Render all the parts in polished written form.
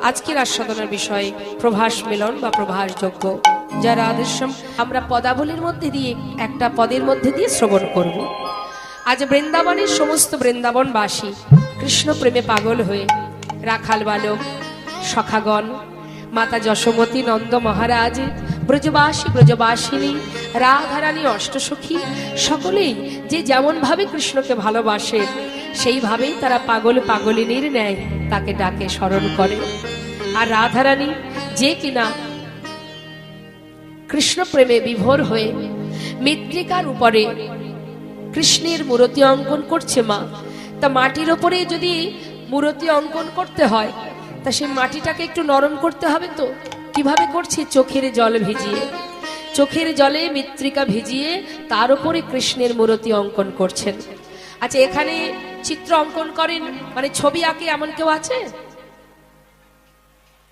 আজকের আস্বাদনের বিষয় প্রভাস মিলন বা প্রভাস যজ্ঞ, যার আদেশম আমরা পদাবলীর মধ্যে দিয়ে একটা পদের মধ্যে দিয়ে শ্রবণ করব। আজ বৃন্দাবনের সমস্ত বৃন্দাবনবাসী কৃষ্ণ প্রেমে পাগল হয়ে রাখাল বালক সখাগণ, মাতা যশোমতী, নন্দ মহারাজ, ব্রজবাসী ব্রজবাসিনী, রাধারানী, অষ্টসখী সকলেই যে যেমন ভাবে কৃষ্ণকে ভালোবাসে সেইভাবেই তারা পাগল পাগলিনীর ন্যায় তাকে ডাকে, স্মরণ করে। আর রাধারানী যে কিনা কৃষ্ণ প্রেমে বিভোর হয়ে মৃত্তিকার উপরে কৃষ্ণের মূর্তি অঙ্কন করছে মা, তা মাটির ওপরে যদি মূর্তি অঙ্কন করতে হয় তা সেই মাটিটাকে একটু নরম করতে হবে। তো কিভাবে করছে? চোখের জল ভিজিয়ে, চোখের জলে মৃত্তিকা ভিজিয়ে তার উপরে কৃষ্ণের মূর্তি অঙ্কন করছেন। আচ্ছা, এখানে চিত্র অঙ্কন করেন মানে ছবি আঁকে এমন কেউ আছে?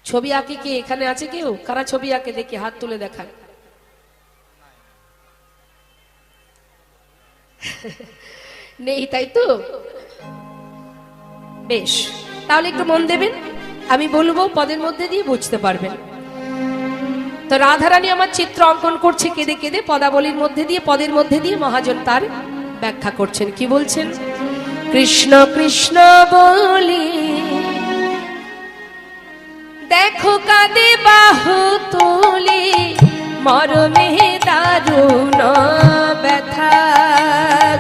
ছবি আঁকে কি এখানে আছে কেউ? কারা ছবি আঁকে দেখি হাত তুলে দেখান। নেই, তাই তো? বেশ, তাহলে একটু মন দেবেন, আমি বলবো পদের মধ্যে দিয়ে বুঝতে পারবেন। তো রাধারানী আমার চিত্র অঙ্কন করছে কেঁদে কেঁদে পদাবলীর মধ্যে দিয়ে, পদের মধ্যে দিয়ে মহাজন তার ব্যাখ্যা করছেন। কি বলছেন? কৃষ্ণ কৃষ্ণ বলি দেখো কাঁদে বাহু তুলি, মরমে দারুণ ব্যথা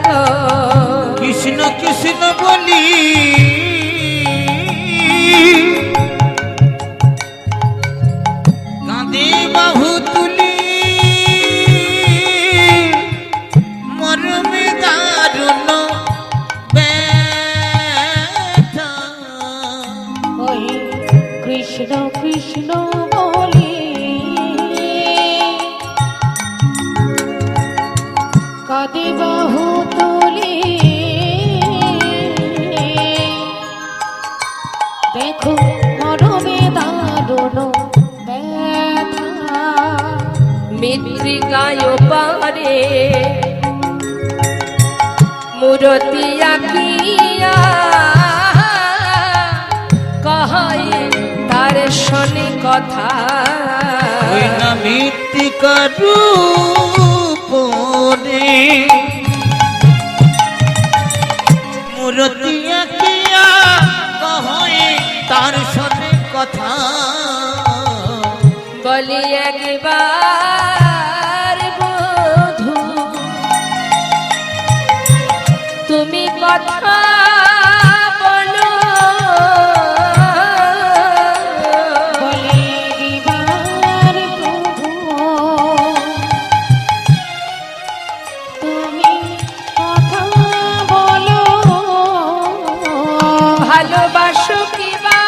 গো। কৃষ্ণ কৃষ্ণ বলি কাঁদে বাহু তুলি, মরমে দারুণ ব্যথা। ওই কৃষ্ণ কৃষ্ণ বলি কাঁদে বাহু তুলি, দেখো মরমে দারুণ ব্যথা। মৃত্তিকায় পারে মূর্তি আঁকিয়া, কহাই তার শনি কথা। ওই না মৃত্তিকার রূপরে মূর্তি আঁকিয়া, কহই তার সাথে কথা। বলি একবার বধূ তুমি কথা বলো, বলে দিবার প্রভু তুমি কথা বলো। ভালোবাসো কিবা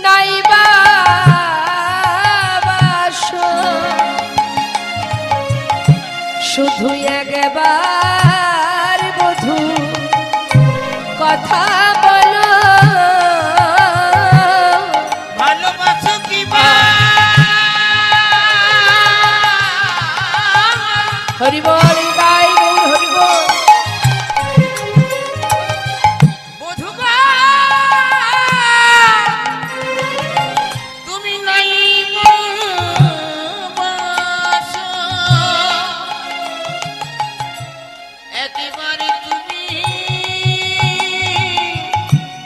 নাইবা বাসো, শুধু একবার বধূ কথা বলো। ভালোবাসো কিবা হরিবল গাই গৌর হরিবল। বধূগা তুমি নাই বাসো, একেবারে তুমি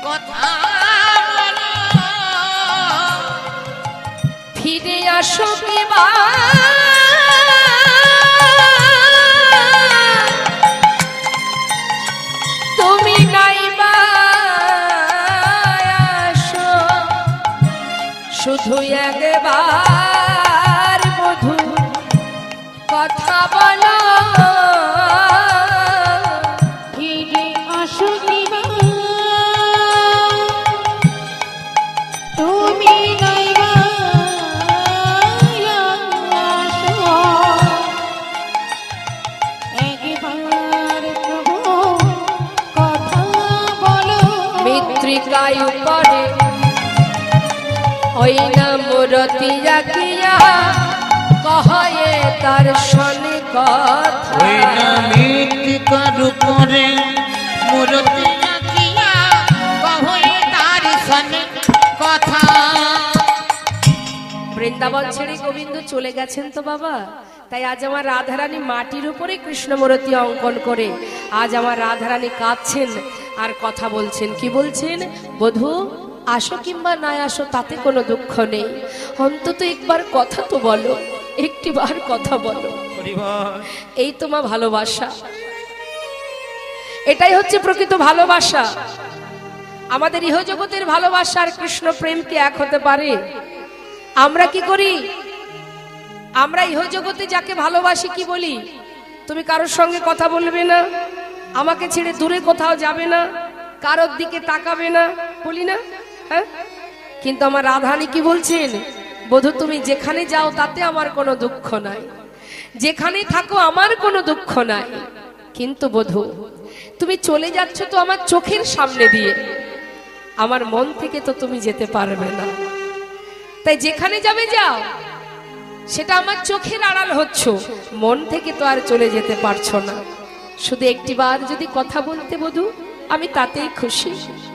কথা বলো। ফিরে আসো কিবা তুমি নাইবা আসো, শুধু একবার বধূ কথা বলো। ফিরে আসো দিবা তুমি নাইবা আসো, একবার প্রভু কথা বলো। মৃত্তিকায় উপরে ওই না মূর্তি আঁকিয়া, কহয়ে তার শনি কথা। ওই না করে মূরতি আঁকিয়া কহই তার সনে কথা। বৃন্দাবন ছেড়ে গোবিন্দ চলে গেছেন তো বাবা, তাই আজ আমার রাধারানী মাটির উপরে কৃষ্ণমূর্তি অঙ্কন করে আজ আমার রাধারানী কাঁদছেন আর কথা বলছেন। কি বলছেন? বধূ আসো কিংবা না আসো তাতে কোনো দুঃখ নেই, অন্তত একবার কথা তো বলো, একটিবার কথা বলো। এই তোমার ভালোবাসা, এটাই হচ্ছে প্রকৃত ভালোবাসা। আমাদের ইহজগতের ভালোবাসা আর কৃষ্ণ প্রেম কি এক হতে পারে? আমরা কি করি? আমরা ইহজগতে যাকে ভালোবাসি কি বলি? তুমি কারোর সঙ্গে কথা বলবে না, আমাকে ছেড়ে দূরে কোথাও যাবে না, কারোর দিকে তাকাবে না, বলি না? হ্যাঁ, কিন্তু আমার রাধারানী কি বলছেন? বধূ তুমি যেখানে যাও তাতে আমার কোনো দুঃখ নাই, যেখানে থাকো আমার কোনো দুঃখ নাই, কিন্তু বধূ তুমি চলে যাচ্ছ তো আমার চোখের সামনে দিয়ে, আমার মন থেকে তো তুমি যেতে পারবে না। তাই যেখানে যাবে যাও, সেটা আমার চোখের আড়াল হচ্ছ, মন থেকে তো আর চলে যেতে পারছো না। শুধু একটিবার যদি কথা বলতে বধূ, আমি তাতেই খুশি।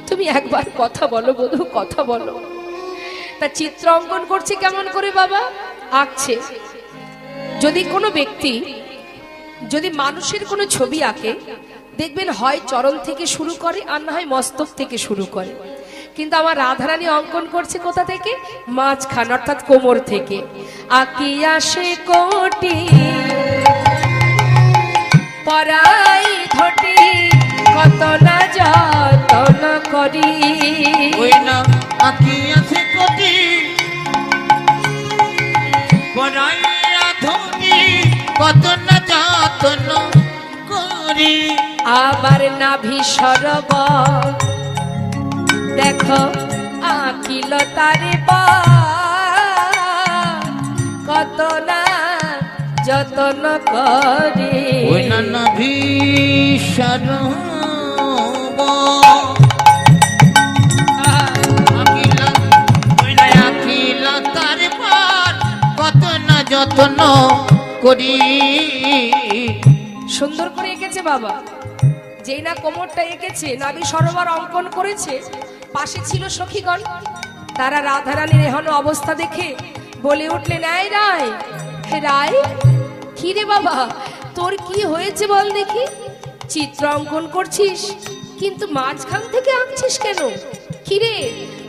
তুমি একবার কথা বলো বধূ, কথা বলো। তা চিত্র অঙ্কন করছে কেমন করে বাবা? আঁকছে। যদি কোনো ব্যক্তি যদি মানুষের কোনো ছবি আঁকে, দেখবেন হয় চরণ থেকে শুরু করে আর না হয় মস্তক থেকে শুরু করে, কিন্তু আমার রাধারানী অঙ্কন করছে কোথা থেকে? মাঝখান, অর্থাৎ কোমর থেকে। আঁকিয়া সে কোটি পরাই ঘটি, কত না যতন করি। ওই না আঁকিয়া সে কোটি পরাইয়া ধরি, কত না যতন করি। আবার নাভি সরব দেখো আঁকিল তারে বা, কত না যতন করে। ওই না নাভিসার তার পার, কত না যত্ন করি। সুন্দর করে এঁকেছে বাবা। যেই না কোমরটা এঁকেছে, নাভি সরোবর অঙ্কন করেছে, পাশে ছিল সখীগণ। তারা রাধারানীর এহন অবস্থা দেখে বলে উঠলেন, এই রায়, হে রায়, কি রে বাবা, তোর কি হয়েছে বল দেখি? চিত্র অঙ্কন করছিস কিন্তু মাঝখান থেকে আঁকছিস কেন? কি রে,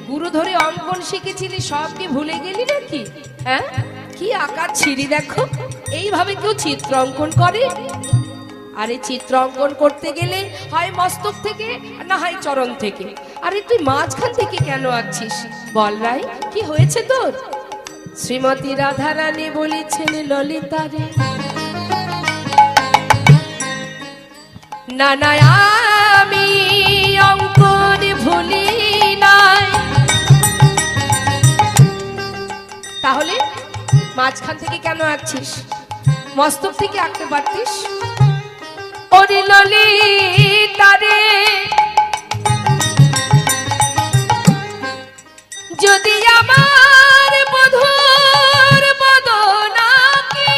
গুরু ধরে অঙ্কন শিখেছিলি, সব কি ভুলে গেলি নাকি? হ্যাঁ, কি আঁকার ছিরি দেখো, এইভাবে কেউ চিত্র অঙ্কন করে? আরে চিত্র অঙ্কন করতে গেলে হয় মস্তক থেকে না হয় চরণ থেকে, আরে তুই মাঝখান থেকে কেন আঁকছিস? বল রাই, কি হয়েছে তোর? শ্রীমতী রাধারানী বলেছেন, ললিতারে না না আমি অঙ্কন ভুলি নাই। তাহলে মাঝখান থেকে কেন আঁকছিস? মস্তক থেকে আঁকতে পারতিস। ওরে ললিতারে যদি আমার বধূর বদনাকে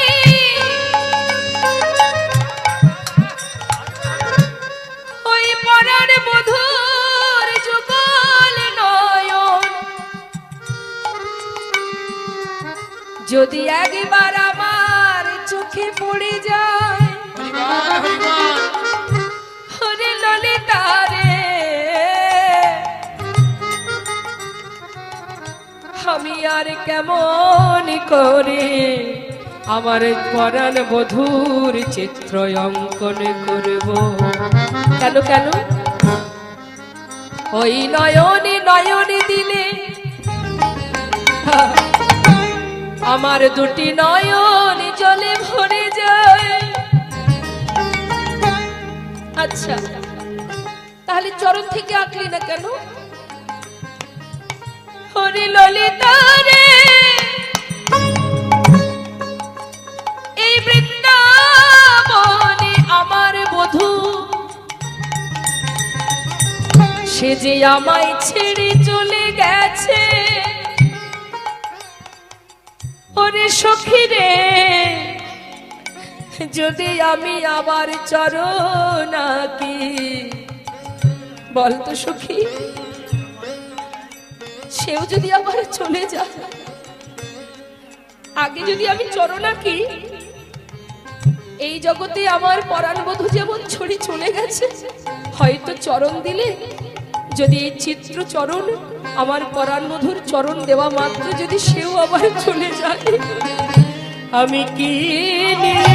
ওই পরার বধূর যুগল নয়ন, যদি একবার আমার চোখে পড়ে যায়, ওরে ললিতারে আমি আর কেমন করে আমার পরাণ বধূর চিত্র অঙ্কন করব? কেন কেন? ওই নয়নে নয়নে দিলে আমার দুটি নয়ন জলে ভরে যায়। আচ্ছা, তাহলে চরণ থেকে আঁকলি না কেন? হরি ললিতারে এই বৃন্দাবনে আমার বধূ, সে যে আমায় ছেড়ে চলে গেছে। ওরে সখী রে, যদি আমি আবার চরণ আঁকি, বলতো সখী, সেও যদি আবার চলে যায়, আগে যদি আমি চরণ আঁকি, এই জগতে আমার পরাণ বধূ যেমন ছড়ি চলে গেছে, হয়তো চরণ দিলে যদি এই চিত্র চরণ আমার পরাণ বধূর চরণ দেওয়া মাত্র যদি সেও আবার চলে যায়, আমি কি নিয়ে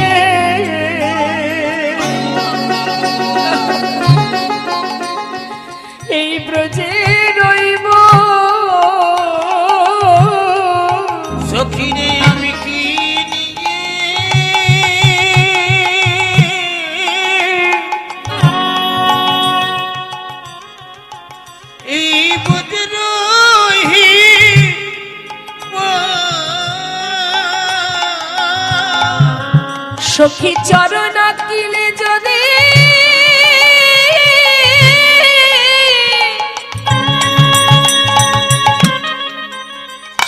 এই ব্রজে রইব? সখিরে আমি কি নিয়ে এই বুঝ রহিব? সখী চরণ আঁকিলে যদি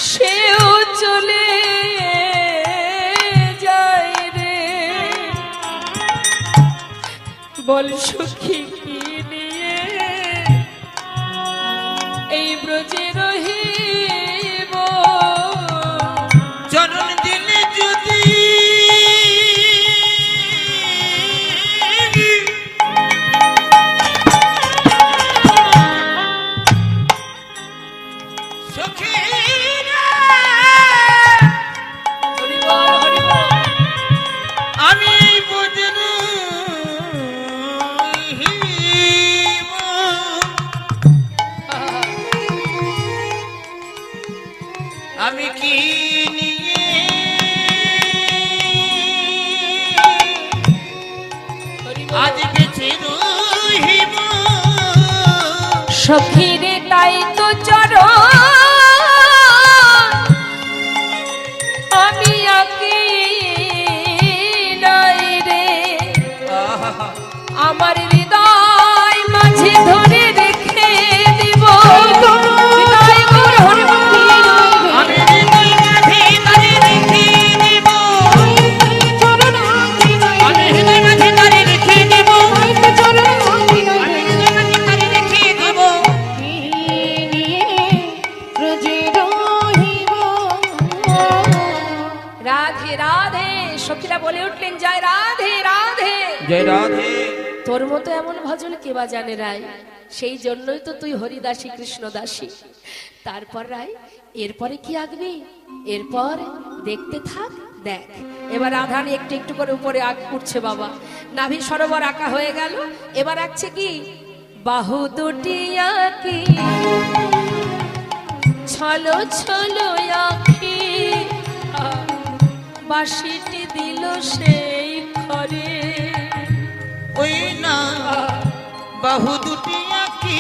সেও চলে যায় রে, বল সখী কি নিয়ে এই ব্রজে রহিব? চরণ দিলে যদি সখিরা হরি বল, হরি বল। আমি বুঝ রহিব। আমি কি নিয়ে হরি বল। আজ বেঁচে রহিব? সখীরে তাই তো চরণ আমি আঁকি নাই রে, আমার হৃদয় মাঝে ধরে রেখে দিব। হৃদয় মোর হরি বল। আমি হৃদয় মাঝে ধরে রেখে দেব। চরণ আঁকি নাই আমি হৃদয় মাঝে ধরে রেখে দেব। হয়তো চরণ আঁকি নাই আমি হৃদয় মাঝে ধরে রেখে দেব। কি নিয়ে ব্রজে রহিব? রাধে রাধে, সখীরা বলে উঠলেন জয় রাধে রাধে। জয় রাধে। তোর মতো এমন ভজন কে বা জানে রায়, সেই জন্যই তো তুই হরিদাসী কৃষ্ণদাসী। তারপর রায় এরপরে কি আঁকবি? এরপর দেখতে থাক, দেখ। এবার আধান একটু একটু করে উপরে আঁক উঠছে বাবা, নাভি সরোবর আঁকা হয়ে গেল। এবার আঁকছে কি? বাহু দুটি আঁকি, ছলো ছলো আঁকি, বাঁশিটি দিল সেই ঘরে। ওই না বাহু দুটি আঁকি,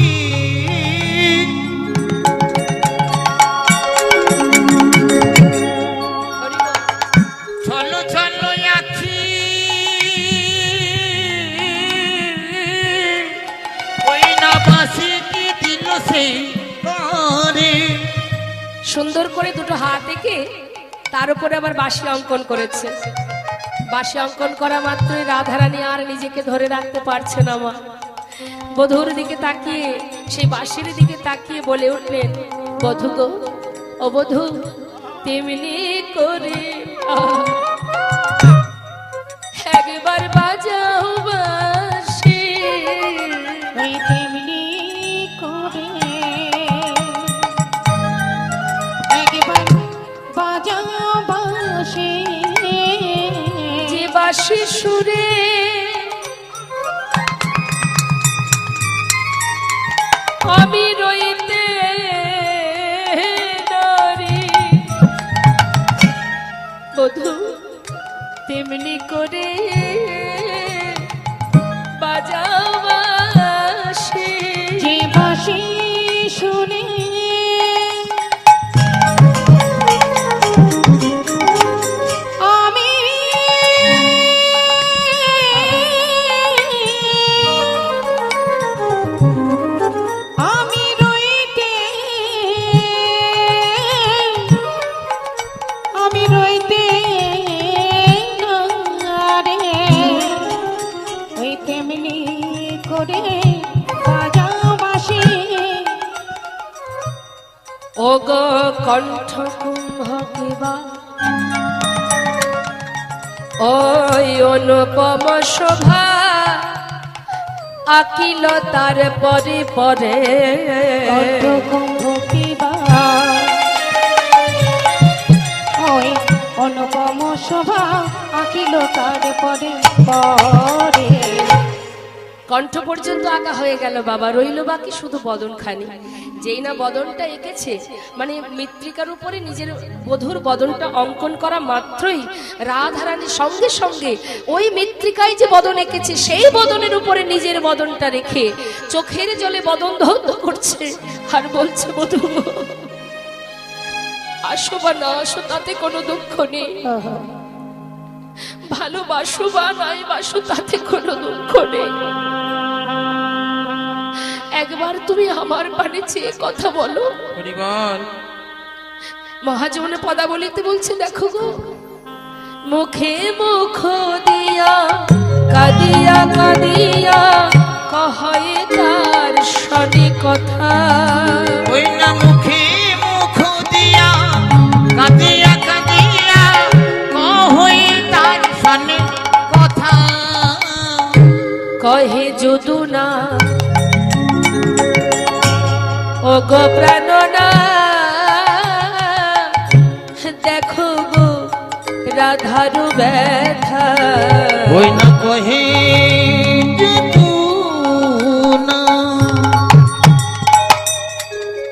ছলো ছলো আঁকি, ওই না বাঁশিটি দিল সেই ঘরে। সুন্দর করে দুটো হাত এঁকে তার উপরে আবার বাঁশি অঙ্কন করেছে। বাঁশি অঙ্কন করা মাত্রই রাধারানী আর নিজেকে ধরে রাখতে পারছে না মা। বধূর দিকে তাকিয়ে, সেই বাঁশির দিকে তাকিয়ে বলে উঠলেন, বধূ গো, ও বধূ, তেমনি করে একবার বাজাও বাঁশি। ওই তেমনি করে একবার বাজাও বাঁশি, যে বাঁশি সুরে আমি রইতে নারী। বধূ তেমনি করে বাজাও বাঁশি। যে বাঁশি শুনে আমি রইতে না রে। কেমনি করে বাজাও বাঁশি ও গো কণ্ঠ কুম্ভ কিবা ওই অনুপম শোভা আকিল তার পরে পরে কুম্ভ কিবা ওই অনুপম শোভা আঁকিল তারপরে পরে কণ্ঠ পর্যন্ত আঁকা হয়ে গেল বাবা, রইল বাকি শুধু বদন খানি। যেই না বদনটা এঁকেছে, মানে মৃত্তিকার উপরে নিজের বধূর বদনটা অঙ্কন করা মাত্রই রাধারানী সঙ্গে সঙ্গে ওই মৃত্তিকায় যে বদন এঁকেছে সেই বদনের উপরে নিজের বদনটা রেখে চোখের জলে বদন ধৌত করছে আর বলছে, বধূ আসো বা না আসো তাতে কোনো দুঃখ নেই, ভালোবাসো বা নাই বাসো তাতে কোনো দুঃখ নেই, একবার তুমি আমার পানে চেয়ে কথা বলো। মহাজনে পদাবলিতে বলছে, দেখো গো মুখে মুখ দিয়া কাঁদিয়া কাঁদিয়া কহে তার শনি কথা। ওই না মুখে মুখ দিয়া কাঁদিয়া কাঁদিয়া কই তার শনি কথা। কহে যদু না ও গো প্রাণনা, দেখো গো রাধারু ব্যথা। ওই না কহে যদু না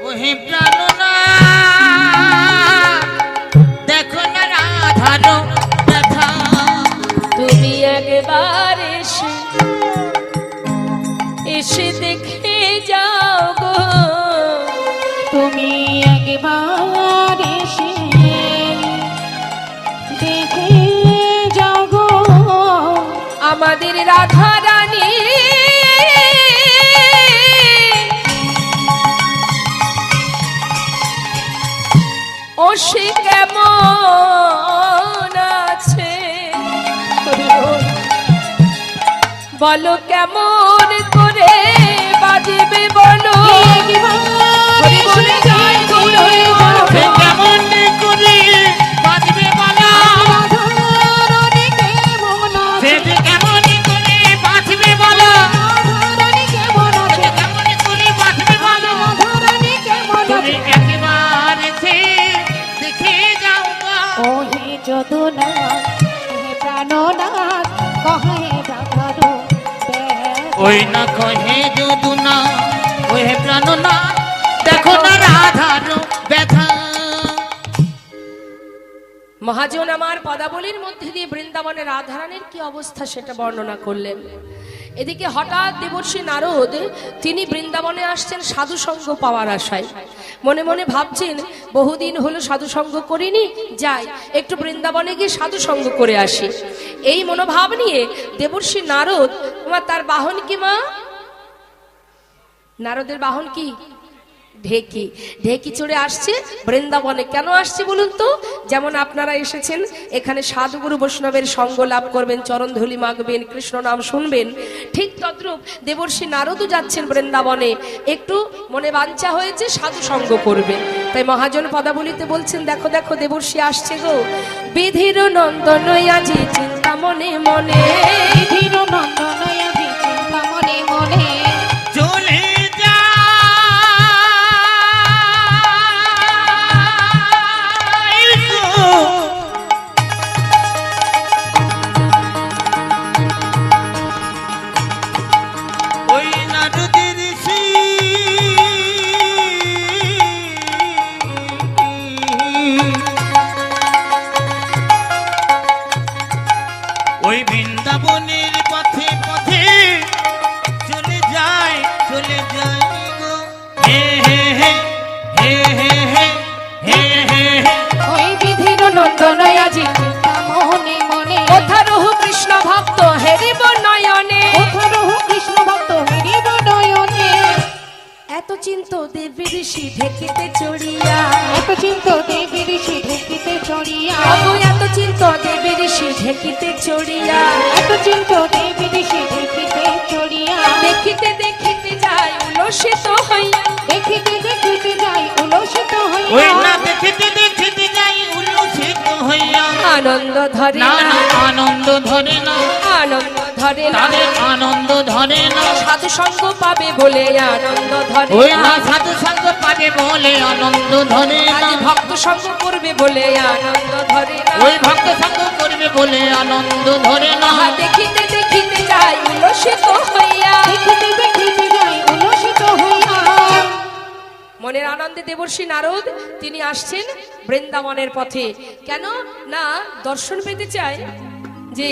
ওহে প্রাণনা, দেখো না রাধারো ব্যথা। তুমি একবার এসে এসে দেখে যাও গো, তুমি একবার এসে দেখে যাও গো আমাদের রাধা রানী ও সে কেমন আছে, বলো কেমন করে বাজবে বলো। হরি বলে যায় গৌর হরি বল। সে কেমন করে বাজবে বলো, রাধারানী কেমন সে আছে, যে কেমন করে বাজবে বলো, রাধারানী কেমন আছে, সে কেমন করে বাজবে বলো। রাধারানী কেমন তুমি আছে। একবার এসে দেখে যাও গো। ওহে যদুনা ওহে প্রাণনাথ কহে রাধারো ব্যথা। ওই না কহে যদু না ওহে প্রাণনা, দেখো না রাধারো ব্যথা। মহাজন আমার পদাবলীর মধ্যে দিয়ে বৃন্দাবনের রাধারানীর কি অবস্থা সেটা বর্ণনা করলেন। এদিকে হঠাৎ দেবর্ষী নারদ তিনি বৃন্দাবনে আসছেন সাধু সঙ্গ পাওয়ার আশায়। মনে মনে ভাবছেন বহুদিন হলো সাধু সঙ্গ করিনি, যাই একটু বৃন্দাবনে গিয়ে সাধু সঙ্গ করে আসি। এই মনোভাব নিয়ে দেবর্ষী নারদ, তার বাহন কি মা? নারদের বাহন কি? ঢেকি। ঢেকি চড়ে আসছে বৃন্দাবনে। কেন আসছে বলুন তো? যেমন আপনারা এসেছেন এখানে সাধুগুরু বৈষ্ণবের সঙ্গ লাভ করবেন, চরণ ধুলি মাখবেন, কৃষ্ণ নাম শুনবেন, ঠিক তদ্রূপ দেবর্ষী নারদও যাচ্ছেন বৃন্দাবনে, একটু মনে বাঞ্ছা হয়েছে সাধু সঙ্গ করবে। তাই মহাজন পদাবলিতে বলছেন, দেখো দেখো দেবর্ষী আসছে গো, বিধির নন্দন আজি চিন্তা মনে মনে, বিধির নন্দন আজি চিন্তা মনে মনে, চলে ওই বৃন্দাবনের পথে পথে চলে যায় গো। হে হে হে হে হে হে হে হে হে। ওই বিধির নন্দন আজি চিন্তা মনে মনে, কোথা রহু কৃষ্ণ ভক্ত হেরিব নয়নে, কোথারহু কৃষ্ণ ভক্ত হরিব নয়নে, এত চিন্ত দেবী ঋষি ঢেকিতে চড়িয়া, এত চিন্ত দেবী ঋষি ঢেকিতে চড়িয়া, এত চিন্ত দেবী ঋষি ঢেকিতে চড়িয়া, এত চিন্ত দেবী ঋষি ঢেকিতে চড়িয়া দেখিতে দেখিতে যাই উলসিত হইয়া দেখিতে দেখিতে যাই উলসিত ওই হইয়া না দেখিতে দেখিতে যাই উল্লসিত হইয়া আনন্দ ধরে না না না আনন্দ ধরে না আনন্দ ধরে না তাদের আনন্দ ধরে না সাধু সঙ্গ পাবে বলে আনন্দ ধরে ওই না না সাধু সঙ্গ পাবে বলে আনন্দ ধরে আজ না ভক্ত সঙ্গ করবে বলে আনন্দ ধরে না ওই ভক্ত সঙ্গ করবে বলে আনন্দ ধরে না আহা, দেখিতে দেখিতে যাই উলসিত হইয়া দেখিতে দেখিতে যাই উলসিত হইয়া মনের আনন্দে দেবর্ষী নারদ তিনি আসছেন বৃন্দাবনের পথে কেন না দর্শন পেতে চায় যে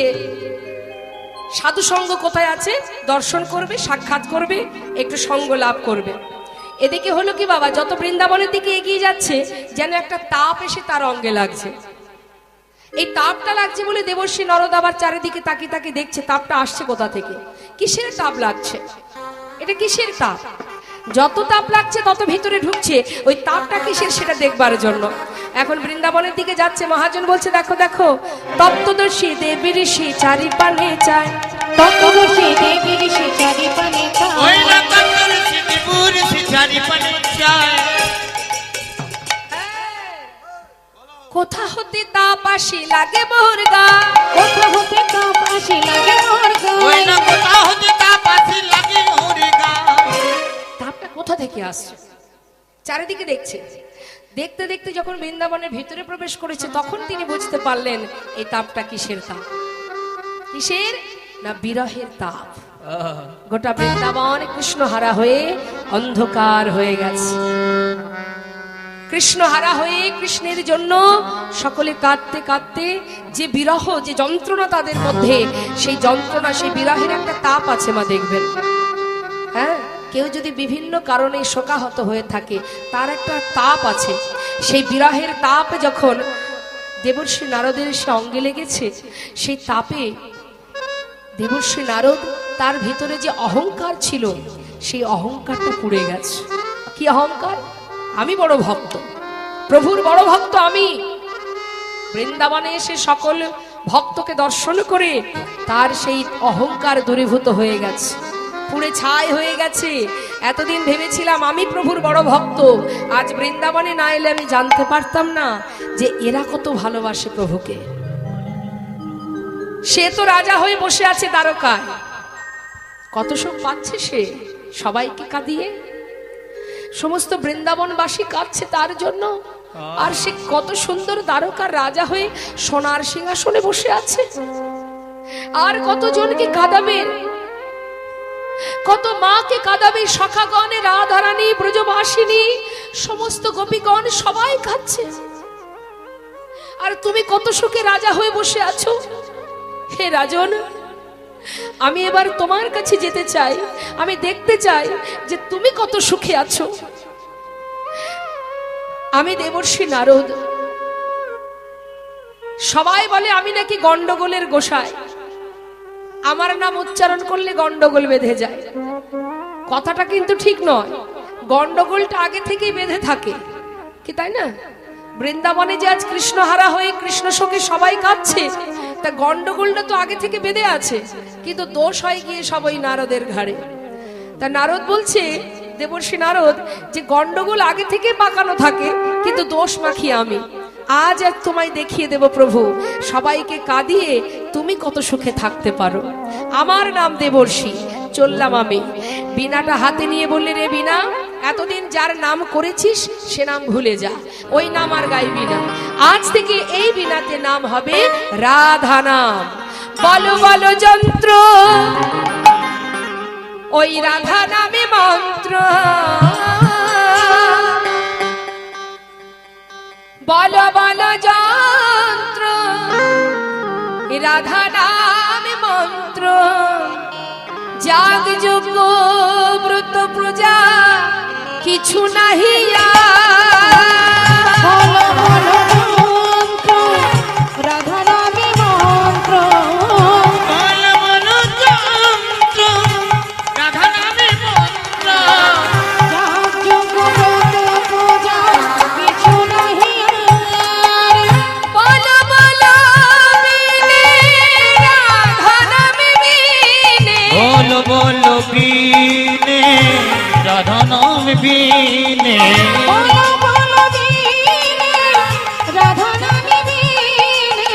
সাধু সঙ্গ কোথায় আছে দর্শন করবে সাক্ষাৎ করবে একটু সঙ্গ লাভ করবে এদিকে হলো কি বাবা যত বৃন্দাবনের দিকে এগিয়ে যাচ্ছে যেন একটা তাপ এসে তার অঙ্গে লাগছে এই তাপটা লাগছে বলে দেবর্ষী নরদ আবার চারিদিকে তাকিয়ে তাকিয়ে দেখছে তাপটা আসছে কোথা থেকে কিসের তাপ লাগছে এটা কিসের তাপ যত তাপ লাগছে তত ভিতরে ঢুকছে ওই তাপটা কিসের সেটা দেখবার জন্য এখন বৃন্দাবনের দিকে যাচ্ছে মহাজন বলছে দেখো দেখো তপ্তদর্শী দেবী ঋষি চারিপানে চায় তত্ত্বদর্শী দেবী ঋষি চারিপানে ওই চায় না কান্দর সিদ্ধিপুর সিচারি পানে যায় কোথা হতে তাপ আসি লাগে মোর গা কোথা হতে তাপ আসি লাগে মোর ওই না গায়ে কোথাও হতে তা পাশে লাগে ওরে গা তাপটা কোথা থেকে আসছে চারিদিকে দেখছে দেখতে দেখতে যখন বৃন্দাবনের ভিতরে প্রবেশ করেছে তখন তিনি বুঝতে পারলেন এই তাপটা কিসের তাপ কিসের না বিরহের তাপ গোটা বৃন্দাবন কৃষ্ণহারা হয়ে অন্ধকার হয়ে গেছে কৃষ্ণহারা হয়ে কৃষ্ণের জন্য সকলে কাঁদতে কাঁদতে যে বিরহ যে যন্ত্রণা তাদের মধ্যে সেই যন্ত্রণা সেই বিরহের একটা তাপ আছে মা দেখবেন হ্যাঁ কেউ যদি বিভিন্ন কারণে শোকাহত হয়ে থাকে তার একটা তাপ আছে সেই বিরহের তাপ যখন দেবর্ষী নারদের সে অঙ্গে লেগেছে সেই তাপে দেবর্ষী নারদ তার ভিতরে যে অহংকার ছিল সেই অহংকারটা পুড়ে গেছে কি অহংকার আমি বড় ভক্ত প্রভুর বড় ভক্ত আমি বৃন্দাবনে এসে সকল ভক্তকে দর্শন করে তার সেই অহংকার দূরীভূত হয়ে গেছে পুড়ে ছাই হয়ে গেছে এতদিন ভেবেছিলাম আমি প্রভুর বড় ভক্ত আজ বৃন্দাবনে না এলে আমি জানতে পারতাম না যে এরা কত ভালোবাসে প্রভুকে সে তো রাজা হয়ে বসে আছে দ্বারকায় কত সুখ পাচ্ছে সে সবাইকে কাঁদিয়ে সমস্ত বৃন্দাবনবাসী কাঁদছে তার জন্য আর সে কত সুন্দর দ্বারকার রাজা হয়ে সোনার সিংহাসনে বসে আছে আর কতজনকে কাঁদাবে কত মাকে কাঁদাবে সখাগণে রাধারানী ব্রজবাসিনী সমস্ত গোপীগণ সবাই কাঁদছে আর তুমি কত সুখে রাজা হয়ে বসে আছো হে রাজন আমি এবার তোমার কাছে যেতে চাই আমি দেখতে চাই যে তুমি কত সুখে আছো আমি দেবর্ষী নারদ সবাই বলে আমি নাকি গন্ডগোলের গোসাই আমার নাম উচ্চারণ করলে গন্ডগোল বেঁধে যায় কথাটা কিন্তু ঠিক নয় গন্ডগোলটা আগে থেকেই বেঁধে থাকে কি তাই না বৃন্দাবনে যে আজ কৃষ্ণহারা হয়ে কৃষ্ণ শোকে সবাই কাঁদছে তা গন্ডগোলটা তো আগে থেকে বেঁধে আছে কিন্তু দোষ হয় গিয়ে সবাই নারদের ঘাড়ে তা নারদ বলছে দেবর্ষী নারদ যে গন্ডগোল আগে থেকে পাকানো থাকে কিন্তু দোষ মাখি আমি আজ আর তোমায় দেখিয়ে দেব প্রভু সবাইকে কাঁদিয়ে তুমি কত সুখে থাকতে পারো আমার নাম দেবর্ষী চললাম আমি বীণাটা হাতে নিয়ে বললে রে বীণা এতদিন যার নাম করেছিস সে নাম ভুলে যা ওই নাম আর গাইবি না আজ থেকে এই বীণাতে নাম হবে রাধা নাম বলো বলো যন্ত্র ওই রাধা নামে মন্ত্র বলো বলো যন্ত্র রাধা নামে মন্ত্র জাগ যোগ্য ব্রত প্রজা কিছু নাহি বলো বলো মন্ত্র রাধা নামে মন্ত্র বল বল যন্ত্র রাধা নামে মন্ত্র যার যোগ্য ব্রত পূজা কিছু নাহি আর। বলো বলো বিনে রাধা নামে বিনে বল বলো বিনে রাধা নাম বিনে বলো বলো দিনে রাধা নামে বিনে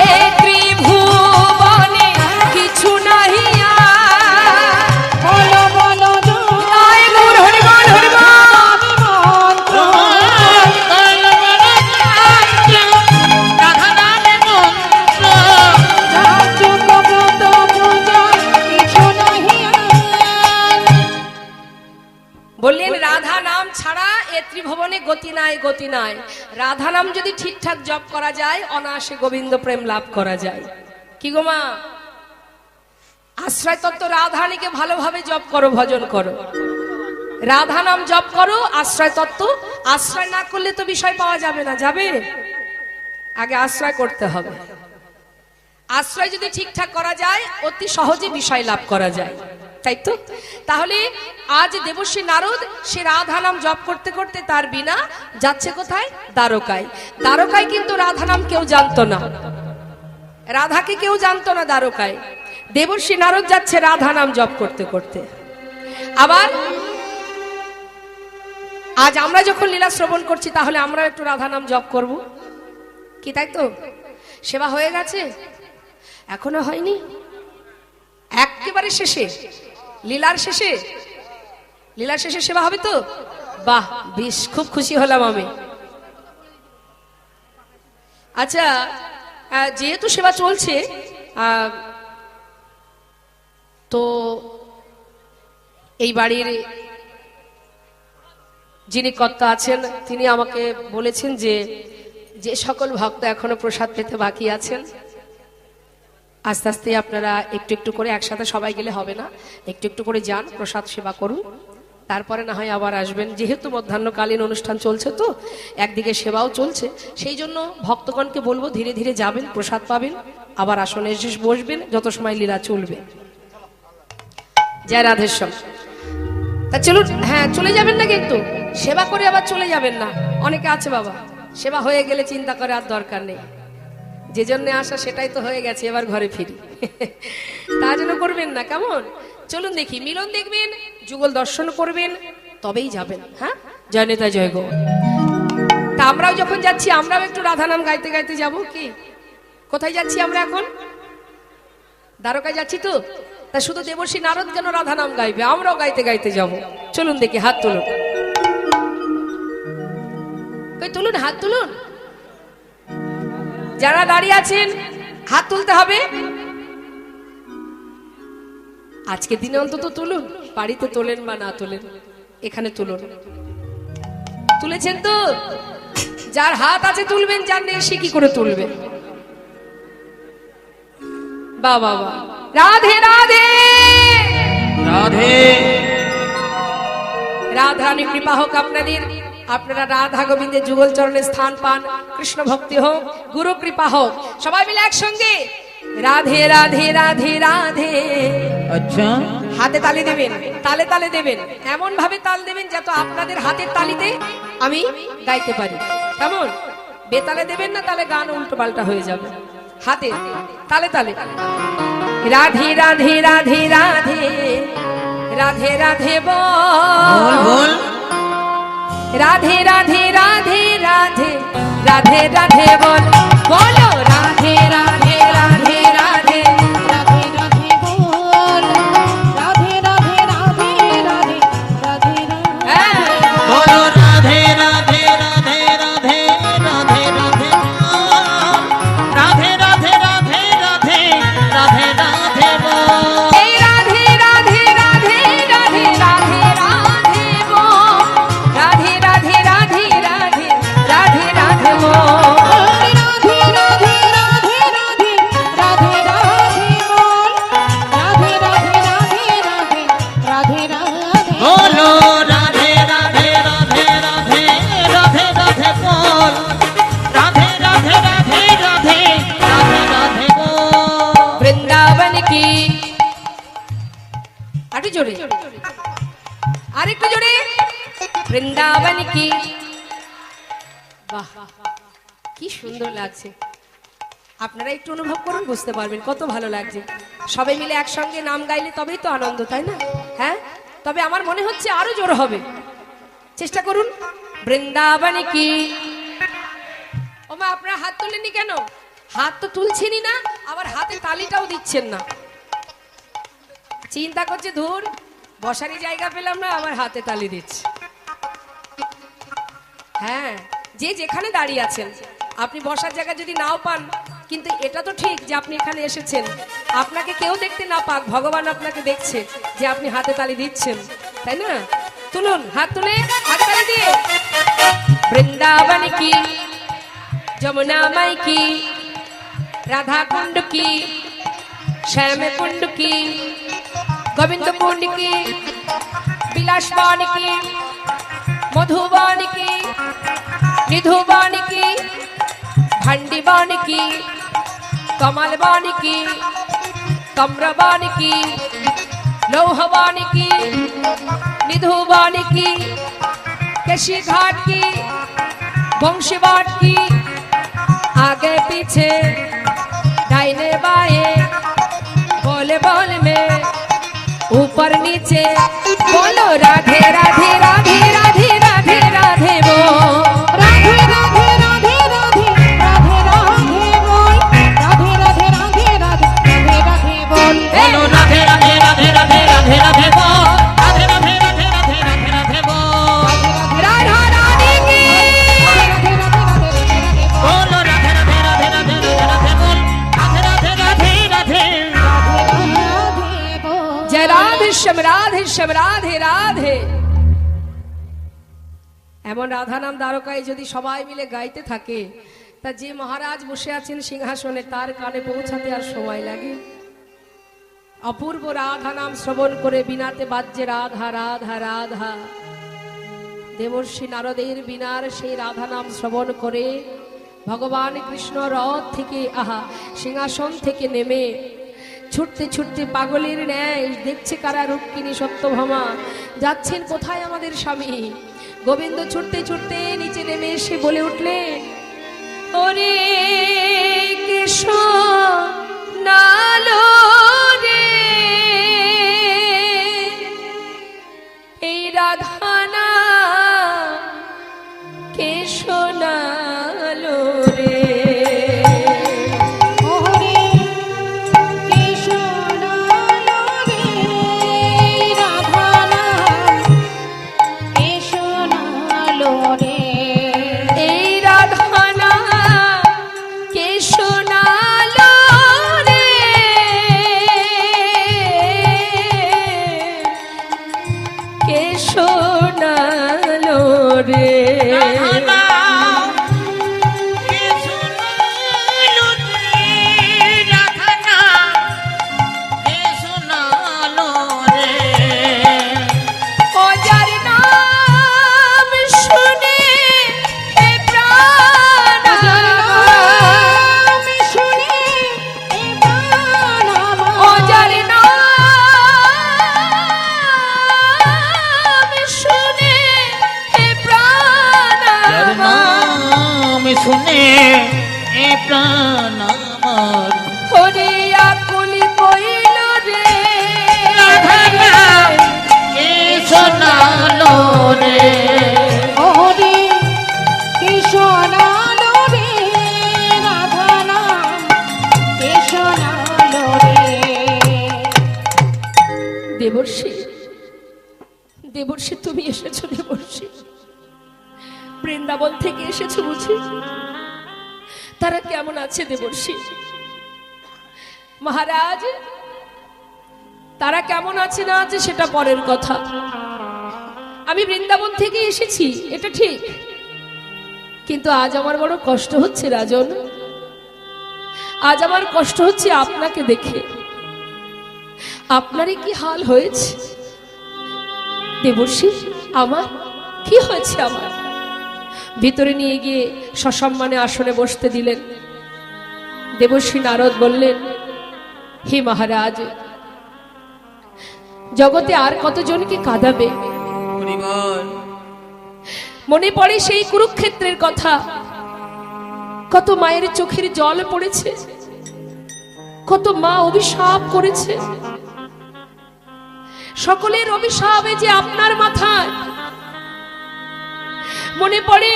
এ ত্রিভুবনে কিছু নাহি আর। বলো বলো জয় গৌর হরি বল হরি বল। মন্ত্র রাধা নামে মন্ত্র যাচক ব্রত পূজা কিছু নাহি আর। বললেন রাধা নাম ছাড়া এ ত্রিভুবনে গতি নাই গতি নাই। রাধা নাম যদি ঠিকঠাক জপ করা যায় অনায়াসে গোবিন্দ প্রেম লাভ করা যায়। কি গো মা, আশ্রয় তত্ত্ব রাধারানীকে ভালোভাবে জপ করো, ভজন করো, রাধা নাম জপ করো। আশ্রয় তত্ত্ব আশ্রয় না করলে তো বিষয় পাওয়া যাবে না। যাবে, আগে আশ্রয় করতে হবে। আশ্রয় যদি ঠিকঠাক করা যায় অতি সহজে বিষয় লাভ করা যায়, তাই তো? তাহলে আজ দেবশ্রী নারদ সে রাধা নাম জপ করতে করতে তার বিনা যাচ্ছে কোথায়? দ্বারকায়। দ্বারকায় কিন্তু রাধা নাম কেউ জানতো না, রাধাকে কেউ জানতো না দ্বারকায়। দেবশ্রী নারদ যাচ্ছে রাধা নাম জপ করতে করতে। আবার আজ আমরা যখন লীলা শ্রবণ করছি তাহলে আমরা একটু রাধা নাম জপ করব, কি তাই তো? সেবা হয়ে গেছে? এখনো হয়নি? একেবারে শেষে, লীলার শেষে, লীলার শেষে সেবা হবে তো? বাহ, বেশ, খুব খুশি হলাম আমি। আচ্ছা, যেহেতু সেবা চলছে তো এই বাড়ির যিনি কর্তা আছেন তিনি আমাকে বলেছেন যে যে সকল ভক্ত এখনো প্রসাদ পেতে বাকি আছেন আস্তে আস্তে আপনারা একটু একটু করে, একসাথে সবাই গেলে হবে না, একটু একটু করে যান, প্রসাদ সেবা করুন, তারপরে না হয় আবার আসবেন। যেহেতু মধ্যাহ্নকালীন অনুষ্ঠান চলছে তো একদিকে সেবাও চলছে, সেই জন্য ভক্তগণকে বলবো ধীরে ধীরে যাবেন, প্রসাদ পাবেন, আবার আসনে এসে বসবেন যত সময় লীলা চলবে। জয় রাধেশ্বর। তা চলুন, হ্যাঁ চলে যাবেন না, কিন্তু সেবা করে আবার চলে যাবেন না। অনেকে আছে বাবা, সেবা হয়ে গেলে চিন্তা করে আর দরকার নেই, যে জন্য আসা সেটাই তো হয়ে গেছে, এবার ঘরে ফিরি, তার জন্য করবেন না। কেমন? চলুন দেখি, মিলন দেখবেন, যুগল দর্শন করবেন, তবেই যাবেন। হ্যাঁ, জয় নেতা জয় গো। তা আমরাও যখন যাচ্ছি আমরাও একটু রাধা নাম গাইতে গাইতে যাব। কি, কোথায় যাচ্ছি আমরা এখন? দ্বারকায় যাচ্ছি তো। তা শুধু দেবর্ষী নারদ কেন রাধা নাম গাইবে, আমরাও গাইতে গাইতে যাব। চলুন দেখি, হাত তুলুন, কই তুলুন, হাত তুলুন। যারা দাঁড়িয়ে আছেন হাত তুলতে হবে। আজকে দিনে অন্তত তুলুন, বাড়িতে তোলেন বা না তোলেন, এখানে তুলুন। তুলেছেন তো? যার হাত আছে তুলবেন, যার নেই সে কি করে তুলবে? বা বাবা, রাধে রাধে রাধে। রাধারানী কৃপা হোক আপনাদের, আপনারা রাধা গোবিন্দের যুগল চরণে স্থান পান, কৃষ্ণ ভক্তি হোক, গুরু কৃপা হোক। সবাই মিলে একসঙ্গে রাধে রাধে রাধে রাধে। আচ্ছা, হাতে তালি দেবেন, তালে তালে দেবেন, এমন ভাবে তাল দেবেন যাতে আপনাদের হাতের তালিতে আমি গাইতে পারি। কেমন? বেতালে দেবেন না, তাহলে গান উল্টো পাল্টা হয়ে যাবে। হাতে তালে তালে রাধে রাধে রাধে রাধে রাধে রাধে বল বল। রাধে রাধে রাধে রাধে রাধে রাধে বল, বলো রাধে রাধে রাধে রাধে। রাধে রাধে বল, রাধে রাধে রাধে রাধে রাধে হ্যাঁ, বলো রাধে রাধে রাধে রাধে রাধে রাধে বল। রাধে রাধে রাধে রাধে রাধে রাধে বল। এই রাধে রাধে রাধে রাধে রাধে রাধে বল, রাধে রাধে রাধে রাধে রাধে রাধে বল। রাধে রাধে রাধে রাধে রাধে রাধে বল, রাধে রাধে রাধে রাধে রাধে রাধে বলো রাধে রাধে রাধে রাধে রাধে রাধে বল। রাধে রাধে রাধে রাধে রাধে রাধে বল। বৃন্দাবন কি, আরেকটু জোরে, আরেকটু জোরে, বৃন্দাবন কি। বাহ, কি সুন্দর লাগছে। আপনারা একটু অনুভব করুন, বুঝতে পারবেন কত ভালো লাগছে। সবাই মিলে একসঙ্গে নাম গাইলে তবেই তো আনন্দ, তাই না? হ্যাঁ, তবে আমার মনে হচ্ছে আরো জোর হবে, চেষ্টা করুন। বৃন্দাবন কি। ওমা, আপনারা হাত তোলেননি কেন? হাত তো তুলছেনই না, আবার হাতে তালিটাও দিচ্ছেন না। চিন্তা করছে ধুর, বসারই জায়গা পেলাম না, আবার হাতে তালি দিচ্ছে। হ্যাঁ, যে যেখানে দাঁড়িয়ে আছেন, আপনি বসার জায়গা যদি নাও পান, কিন্তু এটা তো ঠিক যে আপনি এখানে এসেছেন, আপনাকে কেউ দেখতে না পাক, ভগবান আপনাকে দেখছে যে আপনি হাতে তালি দিচ্ছেন, তাই না? তুলুন, হাত তুলে হাতে তালি দিয়ে। বৃন্দাবন কি, যমুনা মাই কি, রাধা কুণ্ড কি, শ্যাম কুণ্ড কি, গোবিন্দ কুণ্ড কি, বিলাসবান কি, মধুবান কি, নিধুবান কি, ভণ্ডিবান কি, কমলবান কি, কম্রবান কি, লৌহবান কি, নিধুবান কি, केशी घाट की, बंशी बाट की, आगे पीछे दाहिने बाएं, बोले बोल में ऊपर नीचे बोलो राधे राधे राधे राधे राधे राधे बोल। राधे राधे राधे राधे राधे राधे बोल, राधे राधे राधे राधे राधे राधे बोल। बोलो राधे राधे राधे राधे राधे राधे बोल, राधे राधे राधे राधे राधे राधे बोल। राधा रानी की, बोलो राधे राधे राधे राधे राधे राधे बोल, राधे राधे राधे राधे। जय राधे श्याम, राधे श्याम, राधे राधे। এমন রাধা নাম দ্বারকায় যদি সবাই মিলে গাইতে থাকে, তা যে মহারাজ বসে আছেন সিংহাসনে তার কানে পৌঁছাতে আর সময় লাগে? অপূর্ব রাধা নাম শ্রবণ করে বিনাতে বাজ্যে রাধা রাধা রাধা। দেবর্ষি নারদের বিনার সেই রাধা নাম শ্রবণ করে ভগবান কৃষ্ণ রথ থেকে সিংহাসন থেকে নেমে ছুটতে ছুটতে পাগলের ন্যায় দেখছে কারা রুক্মিণী সত্যভামা যাচ্ছেন কোথায় আমাদের স্বামী। গোবিন্দ ছুটতে ছুটতে নিচে নেমে এসে বলে উঠলেন, ওরে কৃষ্ণ নালো রে, এই রাধানা কে শোনালো রে। শুনে এ প্রাণ আমার হরি আকুলি কইল রে, রাধা কে শোনালো রে। হরি কে শোনালো রে, রাধা নাম কে শোনালো রে। দেবর্ষি, দেবর্ষি তুমি এসেছো দেবর্ষি, বৃন্দাবন থেকে এসেছো বুঝি? তারা কেমন আছে দেবর্ষি? মহারাজ, তারা কেমন আছে না আছে সেটা পরের কথা। আমি বৃন্দাবন থেকে এসেছি এটা ঠিক, কিন্তু আজ আমার বড় কষ্ট হচ্ছে রাজন। আজ আমার কষ্ট হচ্ছে আপনাকে দেখে। আপনারই কি হাল হয়েছে দেবর্ষি? আমার কি হয়েছে? আমার ভিতরে নিয়ে গিয়ে সসম্মানে আসনে বসতে দিলেন। দেবর্ষি নারদ বললেন, হে মহারাজ, জগতে আর কতজনকে কাঁদাবে? মনে পড়ে সেই কুরুক্ষেত্রের কথা, কত মায়ের চোখের জল পড়েছে, কত মা অভিশাপ করেছে, সকলের অভিশাপে যে আপনার মাথায়। মনে পড়ে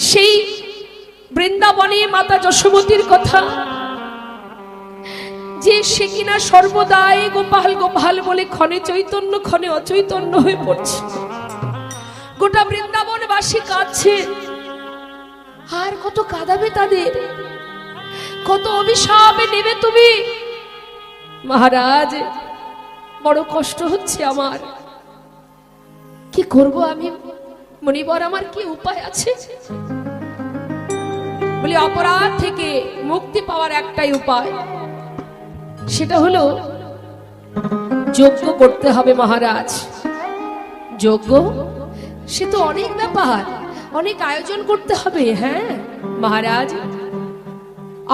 সেই বৃন্দাবনে মাতা যশোমতীর কথা, যে সে কিনা সর্বদাই গোপাল গোপাল বলে ক্ষণে চৈতন্য ক্ষণে অচৈতন্য হয়ে পড়ছে। গোটা বৃন্দাবনবাসী কাঁদছে, আর কত কাঁদাবে তাদের, কত অভিশাপে নেবে তুমি। মহারাজ, বড় কষ্ট হচ্ছে আমার, কি করব আমি মনিবর, আমার কি উপায় আছে? বলি অপরাধ থেকে মুক্তি পাওয়ার একটাই উপায়, সেটা হলো যজ্ঞ করতে হবে মহারাজ। যজ্ঞ সে তো অনেক ব্যাপার, অনেক আয়োজন করতে হবে। হ্যাঁ মহারাজ,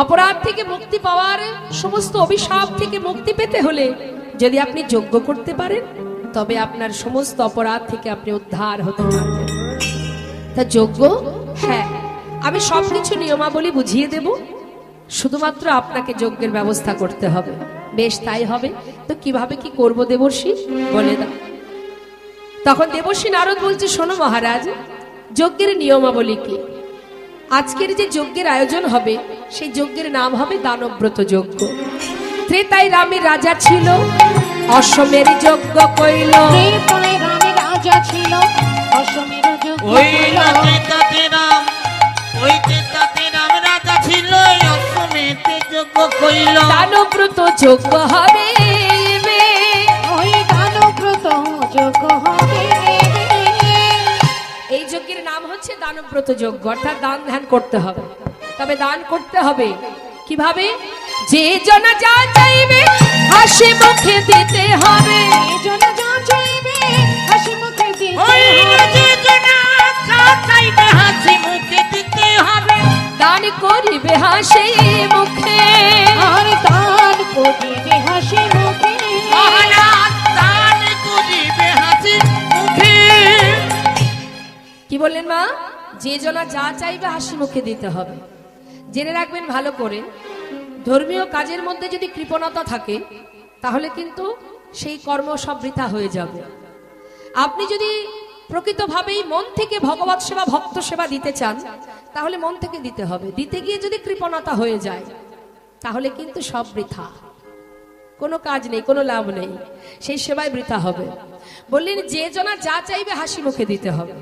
অপরাধ থেকে মুক্তি পাওয়ার, সমস্ত অভিশাপ থেকে মুক্তি পেতে হলে যদি আপনি যজ্ঞ করতে পারেন, তবে আপনার সমস্ত অপরাধ থেকে আপনি উদ্ধার হতে পারবেন। তা যজ্ঞ, হ্যাঁ আমি সবকিছু নিয়মাবলী বুঝিয়ে দেব, শুধুমাত্র আপনাকে যজ্ঞের ব্যবস্থা করতে হবে। বেশ তাই হবে। তো কিভাবে কি করব দেবর্ষি, বলে দাও। তখন দেবর্ষি নারদ বলছে, শোনো মহারাজ, যজ্ঞের নিয়মাবলী কি। আজকের যে যজ্ঞের আয়োজন হবে, সেই যজ্ঞের নাম হবে দানব্রত যজ্ঞ। ত্রেতায় রামের রাজা ছিল, অশ্বমের যজ্ঞ কইল। ত্রেতায় রামের রাজা ছিল, অশ্বমের যজ্ঞ ওই কইল। ত্রেতাতে রাম, ওই ত্রেতাতে রাম রাজা ছিল, অশ্বমেধে যজ্ঞ কইল। দানব্রত যজ্ঞ হবে, ওই দানব্রত যজ্ঞ হবে। এই যজ্ঞের নাম হচ্ছে দানব্রত যজ্ঞ, অর্থাৎ দান ধ্যান করতে হবে। তবে দান করতে হবে কিভাবে? যে জনা যা চাইবে হাসি মুখে দিতে হবে। জন যা চাইবে হাসি মুখে দিতে ওই হবে। যে জনা যা চাইবে হাসি মুখে দিতে হবে। দান করিবে হাসি মুখে, আর দান করিবে হাসি মুখে। মহারাজ দান করিবে হাসি মুখে। কি বললেন মা? যে জনা যা চাইবে হাসি মুখে দিতে হবে। জেনে রাখবেন ভালো করে, ধর্মীয় কাজের মধ্যে যদি কৃপণতা থাকে, তাহলে কিন্তু সেই কর্ম সব বৃথা হয়ে যাবে। আপনি যদি প্রকৃতভাবেই মন থেকে ভগবত সেবা, ভক্ত সেবা দিতে চান, তাহলে মন থেকে দিতে হবে। দিতে গিয়ে যদি কৃপণতা হয়ে যায়, তাহলে কিন্তু সব বৃথা, কোনো কাজ নেই, কোনো লাভ নেই, সেই সেবায় বৃথা হবে। বললেন যে জনা যা চাইবে হাসি মুখে দিতে হবে।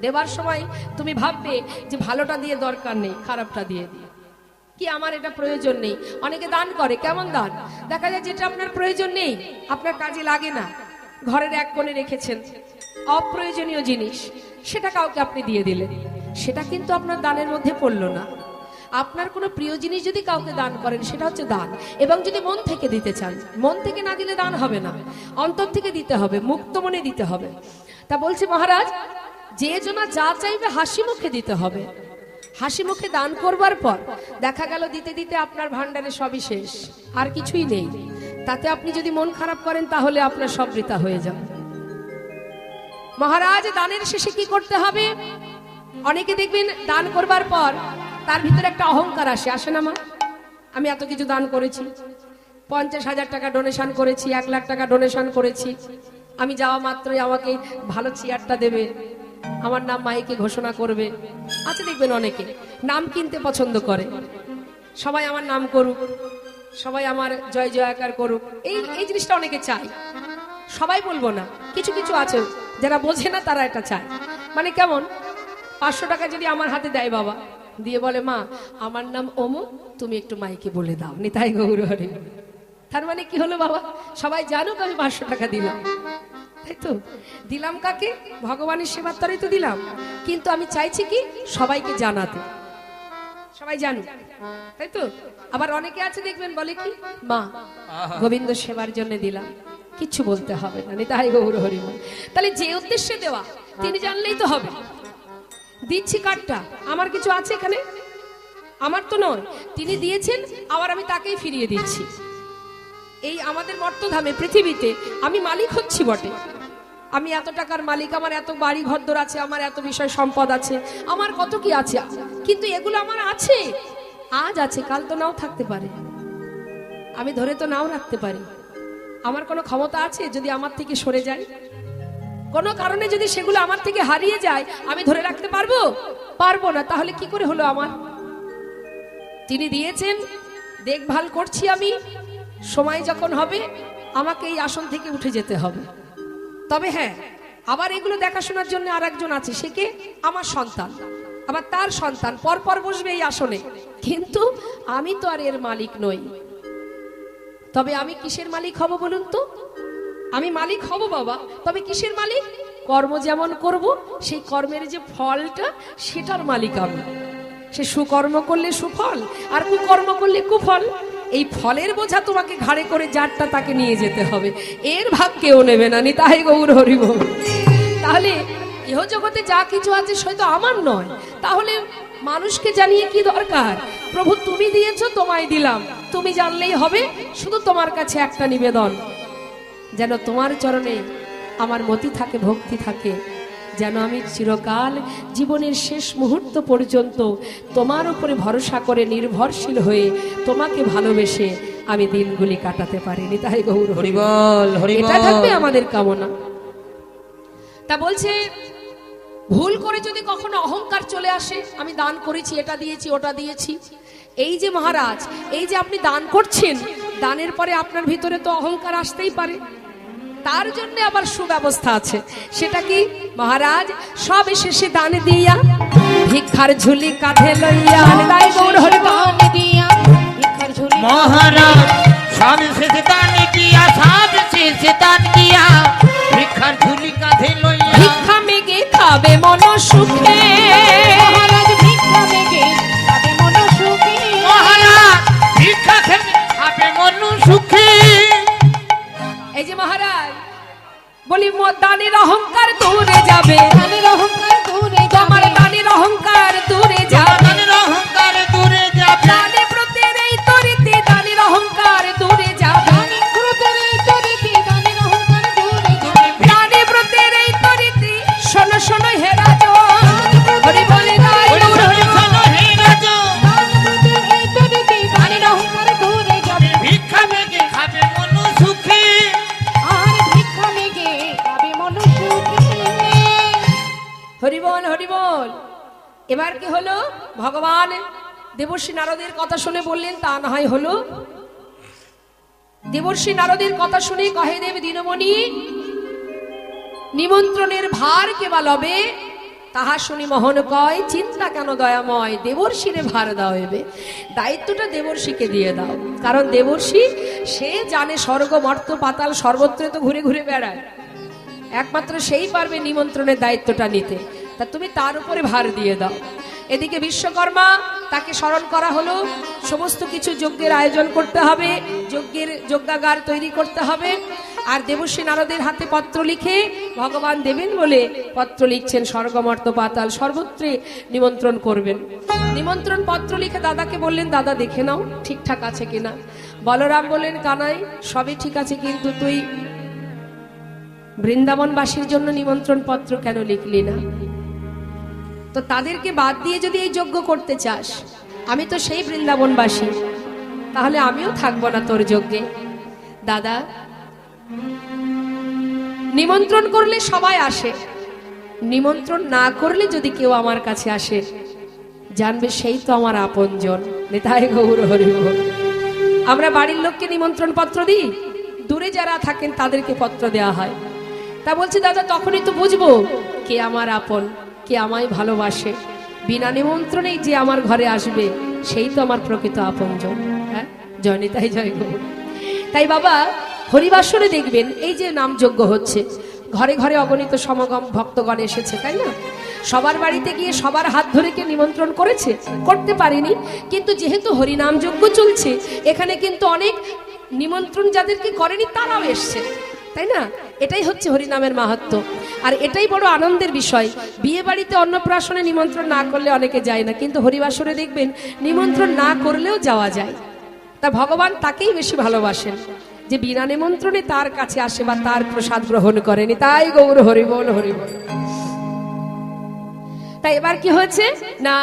দেবার সময় তুমি ভাববে যে ভালোটা দিয়ে দরকার নেই, খারাপটা দিয়ে দিই, কি আমার এটা প্রয়োজন নেই। অনেকে দান করে, কেমন দান? দেখা যায় যেটা আপনার প্রয়োজন নেই, আপনার কাজে লাগে না, ঘরের এক কোণে রেখেছেন, অপ্রয়োজনীয় জিনিস, সেটা কাউকে আপনি দিয়ে দিলেন, সেটা কিন্তু আপনার দানের মধ্যে পড়লো না। আপনার কোনো প্রিয় জিনিস যদি কাউকে দান করেন, সেটা হচ্ছে দান। এবং যদি মন থেকে দিতে চান, মন থেকে না দিলে দান হবে না, অন্তর থেকে দিতে হবে, মুক্ত মনে দিতে হবে। তা বলছে মহারাজ, যে জনা যা চাইবে হাসি মুখে দিতে হবে। হাসি মুখে দান করবার পর দেখা গেল দিতে দিতে আপনার ভান্ডারে সবই শেষ, আর কিছুই নেই। তাতে আপনি যদি মন খারাপ করেন, তাহলে আপনার সব বৃথা হয়ে যাবে। মহারাজ, দানের শেষে কি করতে হবে? অনেকে দেখবেন দান করবার পর তার ভিতরে একটা অহংকার আসে না মা? আমি এত কিছু দান করেছি, 50,000 টাকা ডোনেশন করেছি, 1 লাখ টাকা ডোনেশন করেছি, আমি যাওয়া মাত্রই আমাকে ভালো চেয়ারটা দেবে, আমার নাম মাইকে ঘোষণা করবে। আচ্ছা, দেখবেন অনেকে নাম কিনতে পছন্দ করে, সবাই আমার নাম করুক, সবাই আমার জয় জয়কার করুক, এই জিনিসটা অনেকে চায়। সবাই বলবো না, কিছু কিছু আছে যারা বোঝে না, তারা এটা চায়। মানে কেমন? 500 টাকা যদি আমার হাতে দেয় বাবা, দিয়ে বলে মা আমার নাম অমুক, তুমি একটু মাইকে বলে দাও, নিতাই গৌর হরি। তার মানে কি হলো বাবা? সবাই জানুক আমি 500 টাকা দিলাম, তাই তো? দিলাম কাকে? ভগবানের সেবার তরেই তো দিলাম, কিন্তু আমি চাইছি কি সবাইকে জানাতে, সবাই জানুক, তাই তো? আবার অনেকে আছে দেখবেন বলে কি, মা গোবিন্দ সেবার জন্য দিলাম, কিচ্ছু বলতে হবে না, নিতাই গৌর হরি। তাহলে যে উদ্দেশ্যে দেওয়া তিনি জানলেই তো হবে। দিচ্ছি কারটা? আমার কিছু আছে এখানে? আমার তো নয়, তিনি দিয়েছেন, আবার আমি তাকেই ফিরিয়ে দিচ্ছি। এই আমাদের মর্তধামে পৃথিবীতে আমি মালিক হচ্ছি বটে, আমি এত টাকার মালিক, আমার এত বাড়ি ঘরদোর আছে, আমার এত বিষয় সম্পদ আছে, আমার কত কি আছে, কিন্তু এগুলো আমার আছে, আজ আছে, কাল তো নাও থাকতে পারে, আমি ধরে তো নাও রাখতে পারি। আমার কোনো ক্ষমতা আছে যদি আমার থেকে সরে যায়? কোনো কারণে যদি সেগুলো আমার থেকে হারিয়ে যায়, আমি ধরে রাখতে পারবো? পারবো না। তাহলে কি করে হলো আমার? তিনি দিয়েছেন, দেখভাল করছি আমি, সময় যখন হবে আমাকে এই আসন থেকে উঠে যেতে হবে। তবে হ্যাঁ, আবার এগুলো দেখাশোনার জন্য আর একজন আছে, সে কে? আমার সন্তান, আবার তার সন্তান পর পর বসবে এই আসনে। কিন্তু আমি তো আর এর মালিক নই। তবে আমি কিসের মালিক হব বলুন তো? আমি মালিক হব বাবা, তবে কিসের মালিক? কর্ম যেমন করব, সেই কর্মের যে ফলটা, সেটার মালিক আমি। সে সুকর্ম করলে সুফল, আর কুকর্ম করলে কুফল। এই ফলের বোঝা তোমাকে ঘাড়ে করে যারটা তাকে নিয়ে যেতে হবে, এর ভাগ কেউ নেবে না। নিতাই গৌর হরি বল। তাহলে ইহ জগতে যা কিছু আছে সে তো আমার নয়, তাহলে মানুষকে জানিয়ে কি দরকার? প্রভু তুমি দিয়েছো, তোমায় দিলাম, তুমি জানলেই হবে। শুধু তোমার কাছে একটা নিবেদন, যেন তোমার চরণে আমার মতি থাকে, ভক্তি থাকে, যেন আমি চিরকাল জীবনের শেষ মুহূর্ত পর্যন্ত তোমার উপরে ভরসা করে নির্ভরশীল হয়ে তোমাকে ভালোবেসে আমি দিনগুলি কাটাতে পারি। নিতাই গৌর হরি বল। এটা থাকবে আমাদের কামনা। তা বলছে, ভুল করে যদি কখনো অহংকার চলে আসে, আমি দান করেছি, এটা দিয়েছি, ওটা দিয়েছি, এই যে মহারাজ, এই যে আপনি দান করছেন, দানের পরে আপনার ভিতরে তো অহংকার আসতেই পারে। তার জন্য আবার সুব্যবস্থা আছে। সেটা কি মহারাজ? সব শেষে দান দিয়া, ভিক্ষার ঝুলি কাঁধে লইয়া, নিতাই গৌর হরি বল। মহারাজ সব শেষে দান দিয়া, সব শেষে দান দিয়া, ভিক্ষার ঝুলি কাঁধে লইয়া, ভিক্ষা মেগে খাবে মন সুখে। মহারাজ ভিক্ষা মেগে খাবে মন সুখে। মহারাজ ভিক্ষা খেলে খাবে মন সুখে। এই যে মহারাজ বলি, দানের অহংকার দূরে যাবে, দানের অহংকার দূরে তোমার যাবে, দানের অহংকার দূরে যাবে, দানের অহংকার দূরে যাবে, দানে ব্রতের এই তরিতে দানের অহংকার দূরে যাবে, দানে ক্রোধের এই তরিতে দানের অহংকার দূরে যাবে, দানে ব্রতের এই তরিতে। শোনো শোনো হে রাজন, হরি বলে নাই গৌর হরি বল। শোনো হে রাজন, দান ক্রোধের এই তরিতে দানের অহংকার দূরে যাবে, ভিক্ষা মেগে খাবে মন সুখে। আর ভিক্ষা মেগে খাবে মন সুখে। হরি বল, হরি বল। এবার কি হলো? ভগবান দেবর্ষী নারদের কথা শুনে বললেন, তা না হয় হলো। দেবর্ষী নারদের কথা শুনে কহে, দেব দীনমণি, নিমন্ত্রণের ভার কেবা লবে, তাহা শুনি মোহন কয়, চিন্তা কেন দয়াময়, দেবর্ষীরে ভার দাও হইবে। দায়িত্বটা দেবর্ষীকে দিয়ে দাও, কারণ দেবর্ষী সে জানে স্বর্গ মর্ত পাতাল সর্বত্র তো ঘুরে ঘুরে বেড়ায়, একমাত্র সেই পারবে নিমন্ত্রণের দায়িত্বটা নিতে। তা তুমি তার উপরে ভার দিয়ে দাও। এদিকে বিশ্বকর্মা, তাকে স্মরণ করা হলো, সমস্ত কিছু যজ্ঞের আয়োজন করতে হবে, যজ্ঞাগার তৈরি করতে হবে। আর দেবর্ষী নারদের হাতে পত্র লিখে ভগবান দেবেন বলে পত্র লিখছেন, স্বর্গমর্ত পাতাল সর্বত্রে নিমন্ত্রণ করবেন। নিমন্ত্রণ পত্র লিখে দাদাকে বললেন, দাদা দেখে নাও ঠিকঠাক আছে কিনা। বলরাম বললেন, কানাই সবই ঠিক আছে, কিন্তু তুই বৃন্দাবনবাসীর জন্য নিমন্ত্রণ পত্র কেন লিখলি না? তো তাদেরকে বাদ দিয়ে যদি এই যজ্ঞ করতে চাস, আমি তো সেই বৃন্দাবনবাসী, তাহলে আমিও থাকবো না তোর যজ্ঞে। দাদা, নিমন্ত্রণ করলে সবাই আসে, নিমন্ত্রণ না করলে যদি কেউ আমার কাছে আসে, জানবে সেই তো আমার আপনজন। নিতাই গৌর হরি বল। আমরা বাড়ির লোককে নিমন্ত্রণ পত্র দিই, দূরে যারা থাকেন তাদেরকে পত্র দেওয়া হয়। তা বলছি দাদা, তখনই তো বুঝবো কে আমার আপন, কে আমায় ভালোবাসে। বিনা নিমন্ত্রণেই যে আমার ঘরে আসবে, সেই তো আমার প্রকৃত আপনজন। হ্যাঁ, জয় নিতাই, জয় গৌর। তাই বাবা, হরিবাসরে দেখবেন এই যে নাম যজ্ঞ হচ্ছে, ঘরে ঘরে অগণিত সমাগম ভক্তগণ এসেছে, তাই না? সবার বাড়িতে গিয়ে সবার হাত ধরে কে নিমন্ত্রণ করেছে? করতে পারিনি। কিন্তু যেহেতু হরিনাম যজ্ঞ চলছে, এখানে কিন্তু অনেক নিমন্ত্রণ যাদেরকে করেনি তারাও এসছে, তাই না? এটাই হচ্ছে হরিনামের মাহাত্ম্য। আর এটাই বড় আনন্দের বিষয়। বিয়ে বাড়িতে অন্নপ্রাশনে নিমন্ত্রণ না করলে অনেকে যায় না, কিন্তু হরিবাসরে দেখবেন নিমন্ত্রণ না করলেও যাওয়া যায়। তা ভগবান তাকেই বেশি ভালোবাসেন যে বিনা নিমন্ত্রণে তার কাছে আসে বা তার প্রসাদ গ্রহণ করেনি। তাই গৌর হরি বল, হরি বল। তাই এবার কি হয়েছে না,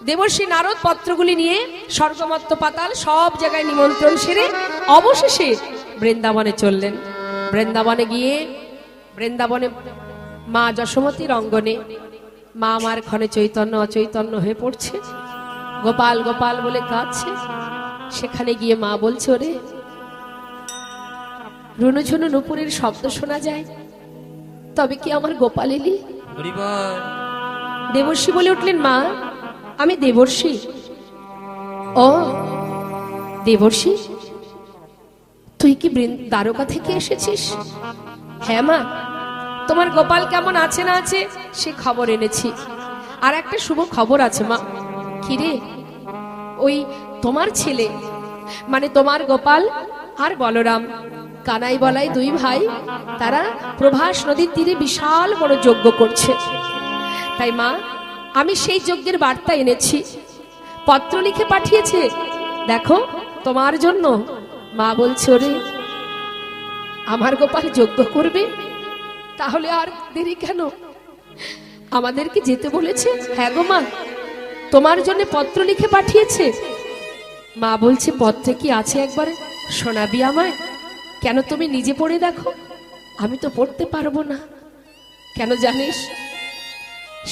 দেবর্ষী নারদ পত্রগুলি নিয়ে স্বর্গমত্ত পাতাল সব জায়গায় নিমন্ত্রণ সেরে অবশেষে বৃন্দাবনে চললেন। বৃন্দাবনে গিয়ে বৃন্দাবনে মা যশোমতীর অঙ্গনে মা আমার ক্ষণে চৈতন্য অচৈতন্য হয়ে পড়ছে, গোপাল গোপাল বলে কাঁদছে। সেখানে গিয়ে মা বলছে, ওরে রুনুঝুনু নুপুরের শব্দ শোনা যায়, তবে কি আমার গোপাল এলি? দেবর্ষী বলে উঠলেন, মা আমি দেবর্ষী। ও দেবর্ষী, তুই কি দ্বারকা থেকে এসেছিস? হ্যাঁ মা, তোমার গোপাল কেমন আছে না আছে সে খবর এনেছি। আর একটা শুভ খবর আছে মা। কি রে? ওই তোমার ছেলে মানে তোমার গোপাল আর বলরাম, কানাই বলাই দুই ভাই, তারা প্রভাস নদীর তীরে বিশাল বড় যজ্ঞ করছে। তাই মা আমি সেই যজ্ঞের বার্তা এনেছি, পত্র লিখে পাঠিয়েছে, দেখো তোমার জন্য। মা বলছে, ওরে আমার গোপাল যজ্ঞ করবে, তাহলে আর দেরি কেন? আমাদেরকে যেতে বলেছে। হ্যাঁ গো মা, তোমার জন্য পত্র লিখে পাঠিয়েছে। মা বলছে, পত্রে কি আছে একবার শোনাবি আমায়? কেন, তুমি নিজে পড়ে দেখো। আমি তো পড়তে পারবো না। কেন জানিস?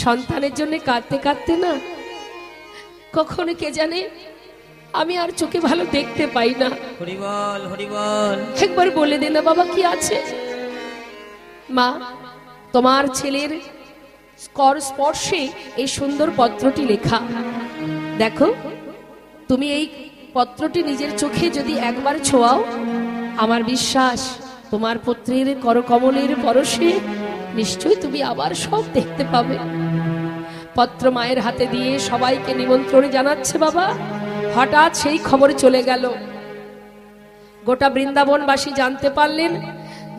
সন্তানের জন্য কাঁদতে কাঁদতে না কখনো কে জানে আমি আর চোখে ভালো দেখতে পাই না। হরিবল হরিবল। একবার বলে দে না বাবা, কি আছে? মা তোমার ছেলের কর স্পর্শে এই সুন্দর পত্রটি লেখা। দেখো তুমি এই পত্রটি নিজের চোখে যদি একবার ছোঁয়াও, আমার বিশ্বাস তোমার পুত্রের করকমলের পরশে নিশ্চয়ই তুমি আবার সব দেখতে পাবে। পত্র মায়ের হাতে দিয়ে সবাইকে নিমন্ত্রণ জানাচ্ছে বাবা। হঠাৎ সেই খবর চলে গেল। গোটা বৃন্দাবনবাসী জানতে পারলেন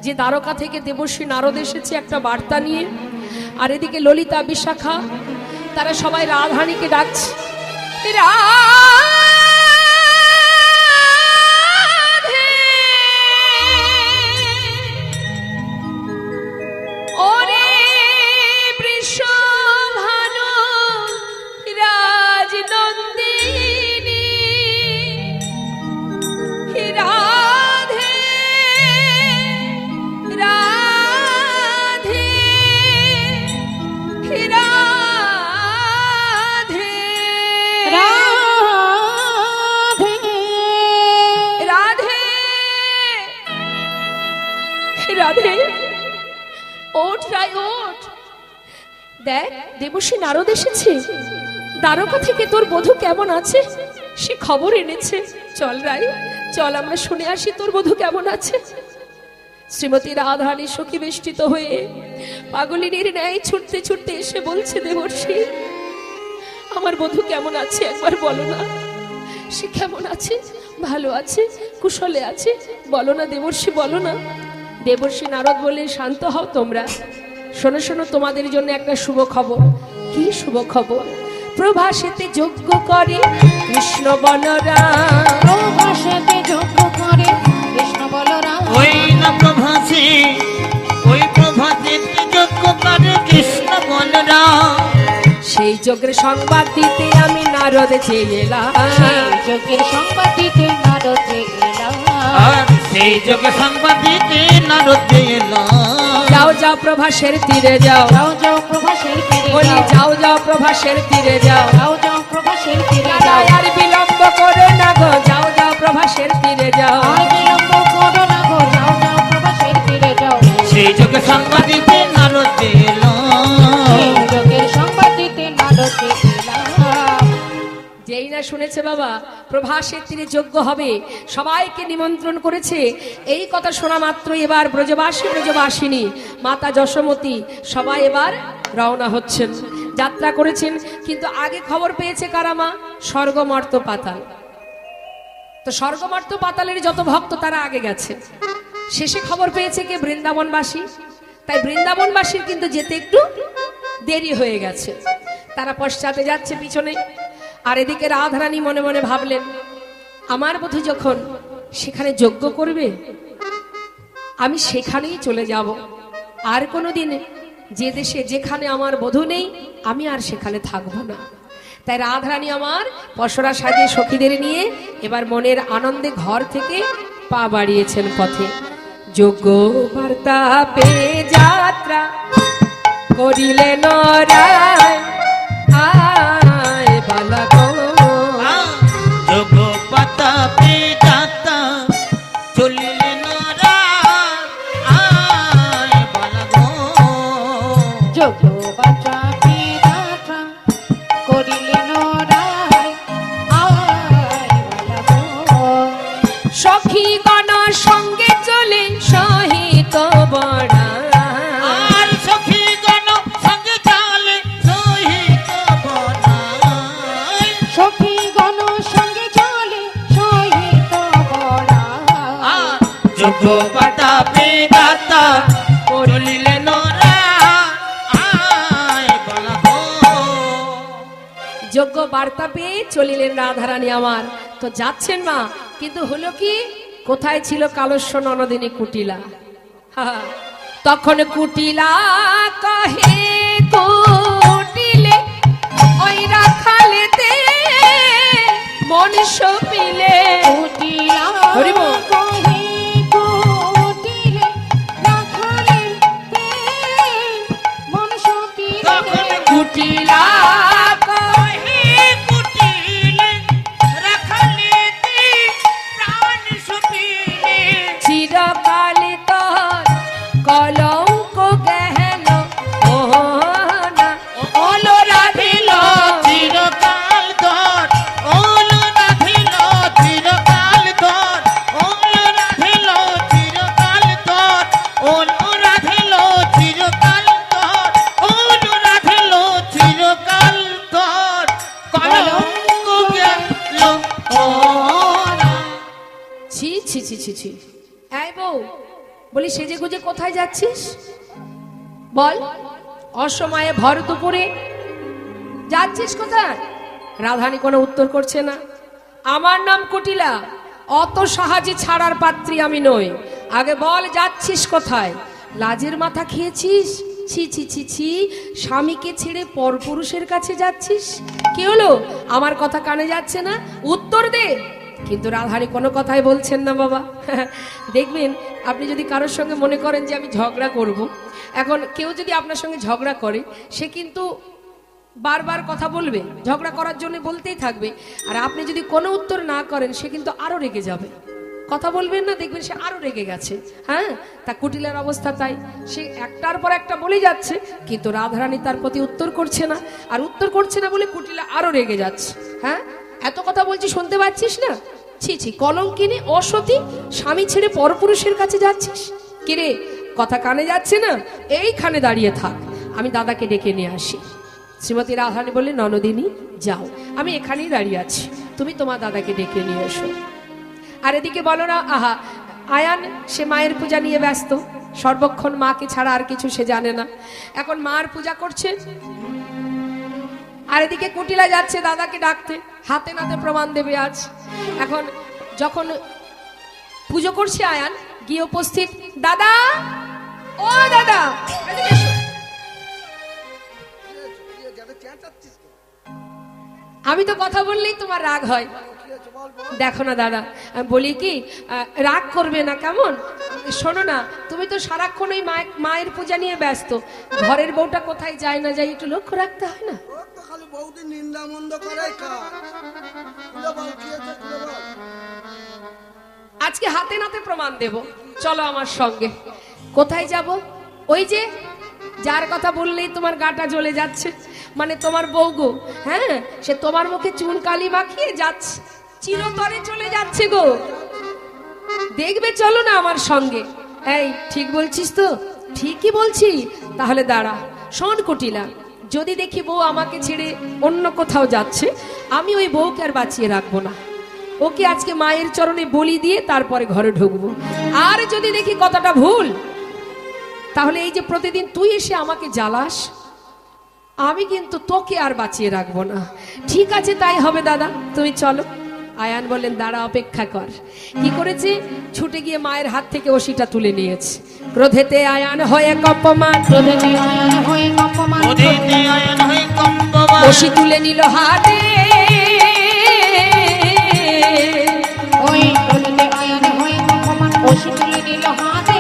যে দ্বারকা থেকে দেবর্ষী নারদ এসেছে একটা বার্তা নিয়ে। আর এদিকে ললিতা বিশাখা তারা সবাই রাধারানীকে ডাকছে, রাধে ওঠ রায় ওঠ, দেখ দেবর্ষী নারদ এসেছে, দ্বারকা থেকে তোর বধূ কেমন আছে সে খবর এনেছে। চল রায় চল, আমরা শুনে আসি তোর বধূ কেমন আছে। শ্রীমতী রাধারানী সখী বেষ্টিত হয়ে পাগলিনীর ন্যায় ছুটতে ছুটতে এসে বলছে, দেবর্ষী আমার বধূ কেমন আছে একবার বলো না। সে কেমন আছে? ভালো আছে, কুশলে আছে, বলো না দেবর্ষী, বলো না। দেবর্ষী নারদ বলে, শান্ত হও তোমরা, শোনো শোনো তোমাদের জন্য একটা শুভ খবর। কি শুভ খবর? প্রভাসেতে যজ্ঞ করে কৃষ্ণ বলরাম। প্রভাসেতে যজ্ঞ করে কৃষ্ণ বলরাম। ওই না প্রভাসে, ওই প্রভাসেতে যজ্ঞ করে কৃষ্ণ বলরাম। সেই যজ্ঞের সংবাদ দিতে আমি নারদ চেয়ে এলাম। সেই যজ্ঞের সংবাদ দিতে নারদ চেয়ে এলাম। আর সেই যজ্ঞের সংবাদ দিতে নারদ চেয়ে এলাম। যাও যাও প্রভাসের তীরে যাও, যাও যাও প্রভাসের তীরে বলি যাও যাও প্রভাসের তীরে যাও, যাও যাও প্রভাসের তীরে যাও। আর বিলম্ব করো না গো, যাও যাও প্রভাসের তীরে যাও। আর বিলম্ব করো না গো, যাও যাও প্রভাসের তীরে যাও। সেই যজ্ঞের সংবাদ দিতে নারদ চেয়ে এলাম। সেই যজ্ঞের সংবাদ দিতে নারদ চেয়ে এলাম। যেই না শুনেছে বাবা প্রভাসের তীরে যজ্ঞ হবে, সবাইকে নিমন্ত্রণ করেছে। এই কথা শোনা মাত্র এবার ব্রজবাসী ব্রজবাসিনী মাতা যশোমতী সবাই এবার রওনা হচ্ছেন, যাত্রা করেছেন। কিন্তু আগে খবর পেয়েছে কারা মা? স্বর্গমর্ত পাতাল। তো স্বর্গমর্ত পাতালের যত ভক্ত তারা আগে গেছে, শেষে খবর পেয়েছে কে? বৃন্দাবনবাসী। তাই বৃন্দাবনবাসীর কিন্তু যেতে একটু দেরি হয়ে গেছে, তারা পশ্চাতে যাচ্ছে পিছনে। আর এদিকে রাধারানী মনে মনে ভাবলেন, আমার বধূ যখন সেখানে যজ্ঞ করবে আমি সেখানেই চলে যাব। আর কোনোদিন যে দেশে যেখানে আমার বধূ নেই আমি আর সেখানে থাকবো না। তাই রাধারানী আমার পসরা সাজিয়ে সখীদের নিয়ে এবার মনের আনন্দে ঘর থেকে পা বাড়িয়েছেন পথে। যোগ্য বার্তা পেয়ে যাত্রা করিলেন রায়, আয় বালা গো। যোগ পাতা পিতাতা চলিলেন আয় বালা গো। যোগ্য বাচা পিতাটা করিলেন রায়, আয় বালা গো। সখী গণ সঙ্গে চলে সহিত বড়া, আর সখী গণ সঙ্গে চলে সহিত বনায়। সখী গণ সঙ্গে চলে সহিত বড়া, আর যোগ পাতা পিতাতা চলিলেন আয় বালা গো। যোগ্য বার্তা পেয়ে চলিলেন রাধারানী আমার। তো যাচ্ছেন মা, কিন্তু হলো কি, কোথায় ছিল কালস্য ননদিনী কুটিলা? তখন কুটিলা কহে কুটিলে ওই রাখালেতে মন সপিলে। কুটিলা হরি বল। কহে কুটিলে রাখালেতে মন সপিলে। তখন কুটিলা কহে কুটিলে রাখালেতে প্রাণ সপিলে। চিরকাল তোর কলঙ্ক গেল ও না ওলো রাধিল। চিরকাল ধর ওল রাধিল, চিরকাল ধর ওল রাধিল, চিরকাল ধর ওল রাধিল, চিরকাল ধর ওল রাধিল, চিরকাল ধর কলঙ্ক গেল ও না। ছি ছি ছি ছি ছি। এই বউ, বলি সেজে গুজে কোথায় যাচ্ছিস বল? অসময়ে ভর দুপুরে যাচ্ছিস কোথায়? রাধানী কোনো উত্তর করছে না। আমার নাম কুটিলা, অত সাহায্যে ছাড়ার পাত্রী আমি নই। আগে বল যাচ্ছিস কোথায়? লাজের মাথা খেয়েছিস? ছি ছি ছি ছি, স্বামীকে ছেড়ে পরপুরুষের কাছে যাচ্ছিস? কি হলো, আমার কথা কানে যাচ্ছে না? উত্তর দে। কিন্তু রাধানী কোনো কথাই বলছেন না বাবা। দেখবেন, আপনি যদি কারোর সঙ্গে মনে করেন যে আমি ঝগড়া করব, এখন কেউ যদি আপনার সঙ্গে ঝগড়া করে, সে কিন্তু বারবার কথা বলবে, ঝগড়া করার জন্য বলতেই থাকবে। আর আপনি যদি কোনো উত্তর না করেন, সে কিন্তু আরো রেগে যাবে। কথা বলবেন না, দেখবেন সে আরো রেগে গেছে। হ্যাঁ, তা কুটিলার অবস্থা তাই। সে একটার পর একটা বলে যাচ্ছে, কিন্তু রাধারানী তার প্রতি উত্তর করছে না। আর উত্তর করছে না বলে কুটিলা আরো রেগে যাচ্ছে। হ্যাঁ, এত কথা বলছি শুনতে পাচ্ছিস না? ছি ছি, কলঙ্কিনী অসতী, স্বামী ছেড়ে পরপুরুষের কাছে যাচ্ছিস? কিরে, কথা কানে যাচ্ছে না? এইখানে দাঁড়িয়ে থাক, আমি দাদাকে ডেকে নিয়ে আসি। শ্রীমতী রাধারানী বললেন, ননদিনী যাও, আমি এখানেই দাঁড়িয়ে আছি, তুমি তোমার দাদাকে ডেকে নিয়ে এসো। আর এদিকে বলো না, আহা আয়ান সে মায়ের পূজা নিয়ে ব্যস্ত, সর্বক্ষণ মাকে ছাড়া আর কিছু সে জানে না, এখন মার পূজা করছে। আর এদিকে কুটিলা যাচ্ছে দাদাকে ডাকতে, হাতে নাতে প্রমাণ দেবে আজ। এখন যখন পুজো করছে আয়ান, গিয়ে উপস্থিত, দাদা ও দাদা এদিকে এসো। আমি তো কথা বললেই তোমার রাগ হয়। দেখো না দাদা, আমি বলি কি, রাগ করবে না কেমন? শোনো না, তুমি তো সারাক্ষণ ওই মায়ের পূজা নিয়ে ব্যস্ত, ঘরের বউটা কোথায় যায় না যায় একটু লক্ষ্য রাখতে হয় না? খালি বউদি নিন্দা মন্দ করে আজকে হাতে নাতে প্রমাণ দেব, চলো আমার সঙ্গে। কোথায় যাব? ওই যে যার কথা বললেই তোমার গাটা জ্বলে যাচ্ছে, মানে তোমার বউ গো। হ্যাঁ, সে তোমার মুখে চুন কালি মাখিয়ে যাচ্ছে, চিরতরে চলে যাচ্ছে গো। দেখবে, চলো না আমার সঙ্গে। এই ঠিক বলছিস তো? ঠিকই বলছি। তাহলে দাঁড়া, শোন কুটিলা, যদি দেখি বউ আমাকে ছেড়ে অন্য কোথাও যাচ্ছে, আমি ওই বউকে আর বাঁচিয়ে রাখবো না। ওকে আজকে মায়ের চরণে বলি দিয়ে তারপরে ঘরে ঢুকবো। আর যদি দেখি কথাটা ভুল, তাহলে এই যে প্রতিদিন তুই এসে আমাকে জ্বালাস, আমি কিন্তু তোকে আর বাঁচিয়ে রাখবো না। ঠিক আছে, তাই হবে দাদা, তুমি চলো। আয়ান বললেন, দাঁড়া, অপেক্ষা কর। কি করেছে? ছুটে গিয়ে মায়ের হাত থেকে ওসিটা তুলে নিয়েছে, ক্রোধেতে আয়ান হয়ে কম্পমান, ক্রোধেতে আয়ান হয়ে কম্পমান, ওদিতে আয়ন হয়ে কম্পমান, বসি তুলে নিল হাতে, ওই ক্রোধেতে আয়ান হয়ে কম্পমান, বসি তুলে নিল হাতে।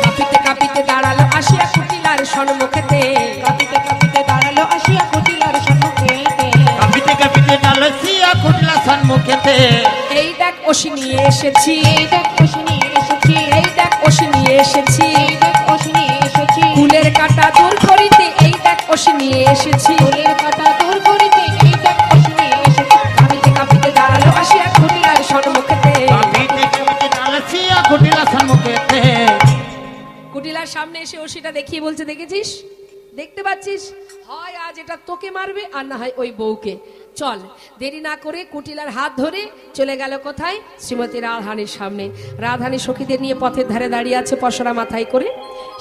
কাঁপিতে কাঁপিতে দাঁড়ালো আসিয়া কুটিলার সম্মুখেতে, কাঁপিতে কাঁপিতে দাঁড়ালো আসিয়া কুটিলার সম্মুখেতে। কাঁপিতে কাঁপিতে ডালসিয়া কুটলা সম্মুখেতে, এই দেখ ওষি নিয়ে এসেছি, এই দেখ ওষি নিয়ে এসেছি, এই দেখ ওষি নিয়ে এসেছি, এই দেখ ওষি নিয়ে এসেছি। ফুলের কাঁটা দূর করিতে এই দেখ ওষি নিয়ে এসেছি। ফুলের কাঁটা দূর করিতে এই দেখ ওষি নিয়ে এসেছি। কাঁপিতে কাঁপিতে দাঁড়ালো আসিয়া কুটিলার সম্মুখেতে, কাঁপিতে কাঁপিতে ডালসিয়া কুটলা সম্মুখেতে, কুটিলার সামনে এসে ওষিটা দেখিয়ে বলছে, দেখেছিস, দেখতে পাচ্ছিস, হয় আজ এটা তোকে মারবে আর না হয় ওই বউকে। চল, দেরি না করে কুটিলার হাত ধরে চলে গেল কোথায়? শ্রীমতী রাধারানীর সামনে। রাধারানী সখীদের নিয়ে পথের ধারে দাঁড়িয়ে আছে পসরা মাথায় করে।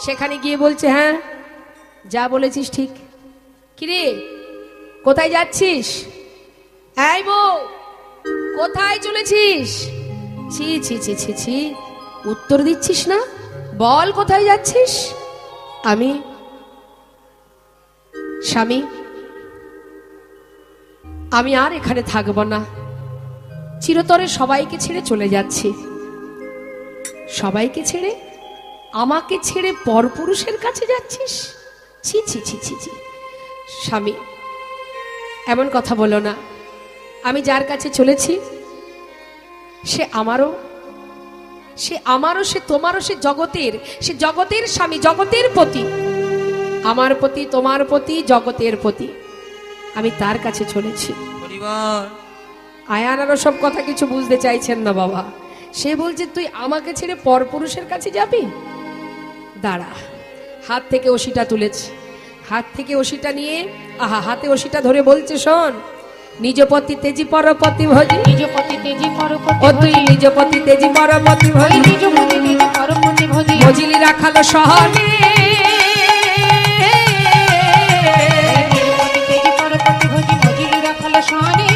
সেখানে গিয়ে বলছে, হ্যাঁ যা বলেছিস ঠিক। কিরে, কোথায় যাচ্ছিস? এই বউ, কোথায় চলেছিস? ছি ছি ছি ছি ছি, উত্তর দিচ্ছিস না? বল কোথায় যাচ্ছিস? আমি স্বামী, আমি আর এখানে থাকবো না, চিরতরে সবাইকে ছেড়ে চলে যাচ্ছি। সবাইকে ছেড়ে, আমাকে ছেড়ে পরপুরুষের কাছে যাচ্ছিস? ছি ছি ছি ছি ছি। স্বামী, এমন কথা বলো না। আমি যার কাছে চলেছি সে আমারও, সে আমারও, সে তোমারও, সে জগতের, সে জগতের স্বামী, জগতের পতি, আমার প্রতি, তোমার প্রতি, জগতের প্রতি। আমি তার কাছে চলেছি। পরিবার আয়ান আরো সব কথা কিছু বুঝতে চাইছেন না বাবা। সে বলছে, তুই আমাকে ছেড়ে পরপুরুষের কাছে যাবি? দাঁড়া। হাত থেকে ওষিটা তুলেছে, হাত থেকে ওষিটা নিয়ে, আহা, হাতে ওষিটা ধরে বলছে, শোন, নিজপতি তেজি পরপতি ভজি, নিজপতি তেজি পরপতি ও তুই ভজি, নিজপতি তেজি পরপতি ওই ভজি, নিজপতি তেজি পরপতি ভজি। মজিলি রাখালো সহনে, নিজপতি তেজি পরপতি ভজি, মজিলি রাখালো সহনে।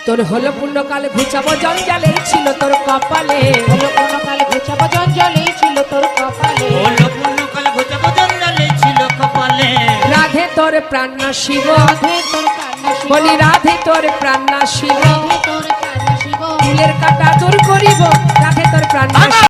তোর হলো পুণ্যকালে ঘুচাবো জঞ্জালে ছিল তোর কপালে, হলো কোনকালে ঘুচাবো জঞ্জালে ছিল তোর কপালে। হলো পূর্ণকাল ঘুচাবো জঞ্জালে ছিল কপালে, রাধে তোর প্রাণনা শিব, রাধে তোর কান্না শিব, বলি রাধে তোর প্রাণনা শিব, রাধে তোর কান্না শিব। ফুলের কাটা দূর করিব, রাধে তোর প্রাণনা শিব।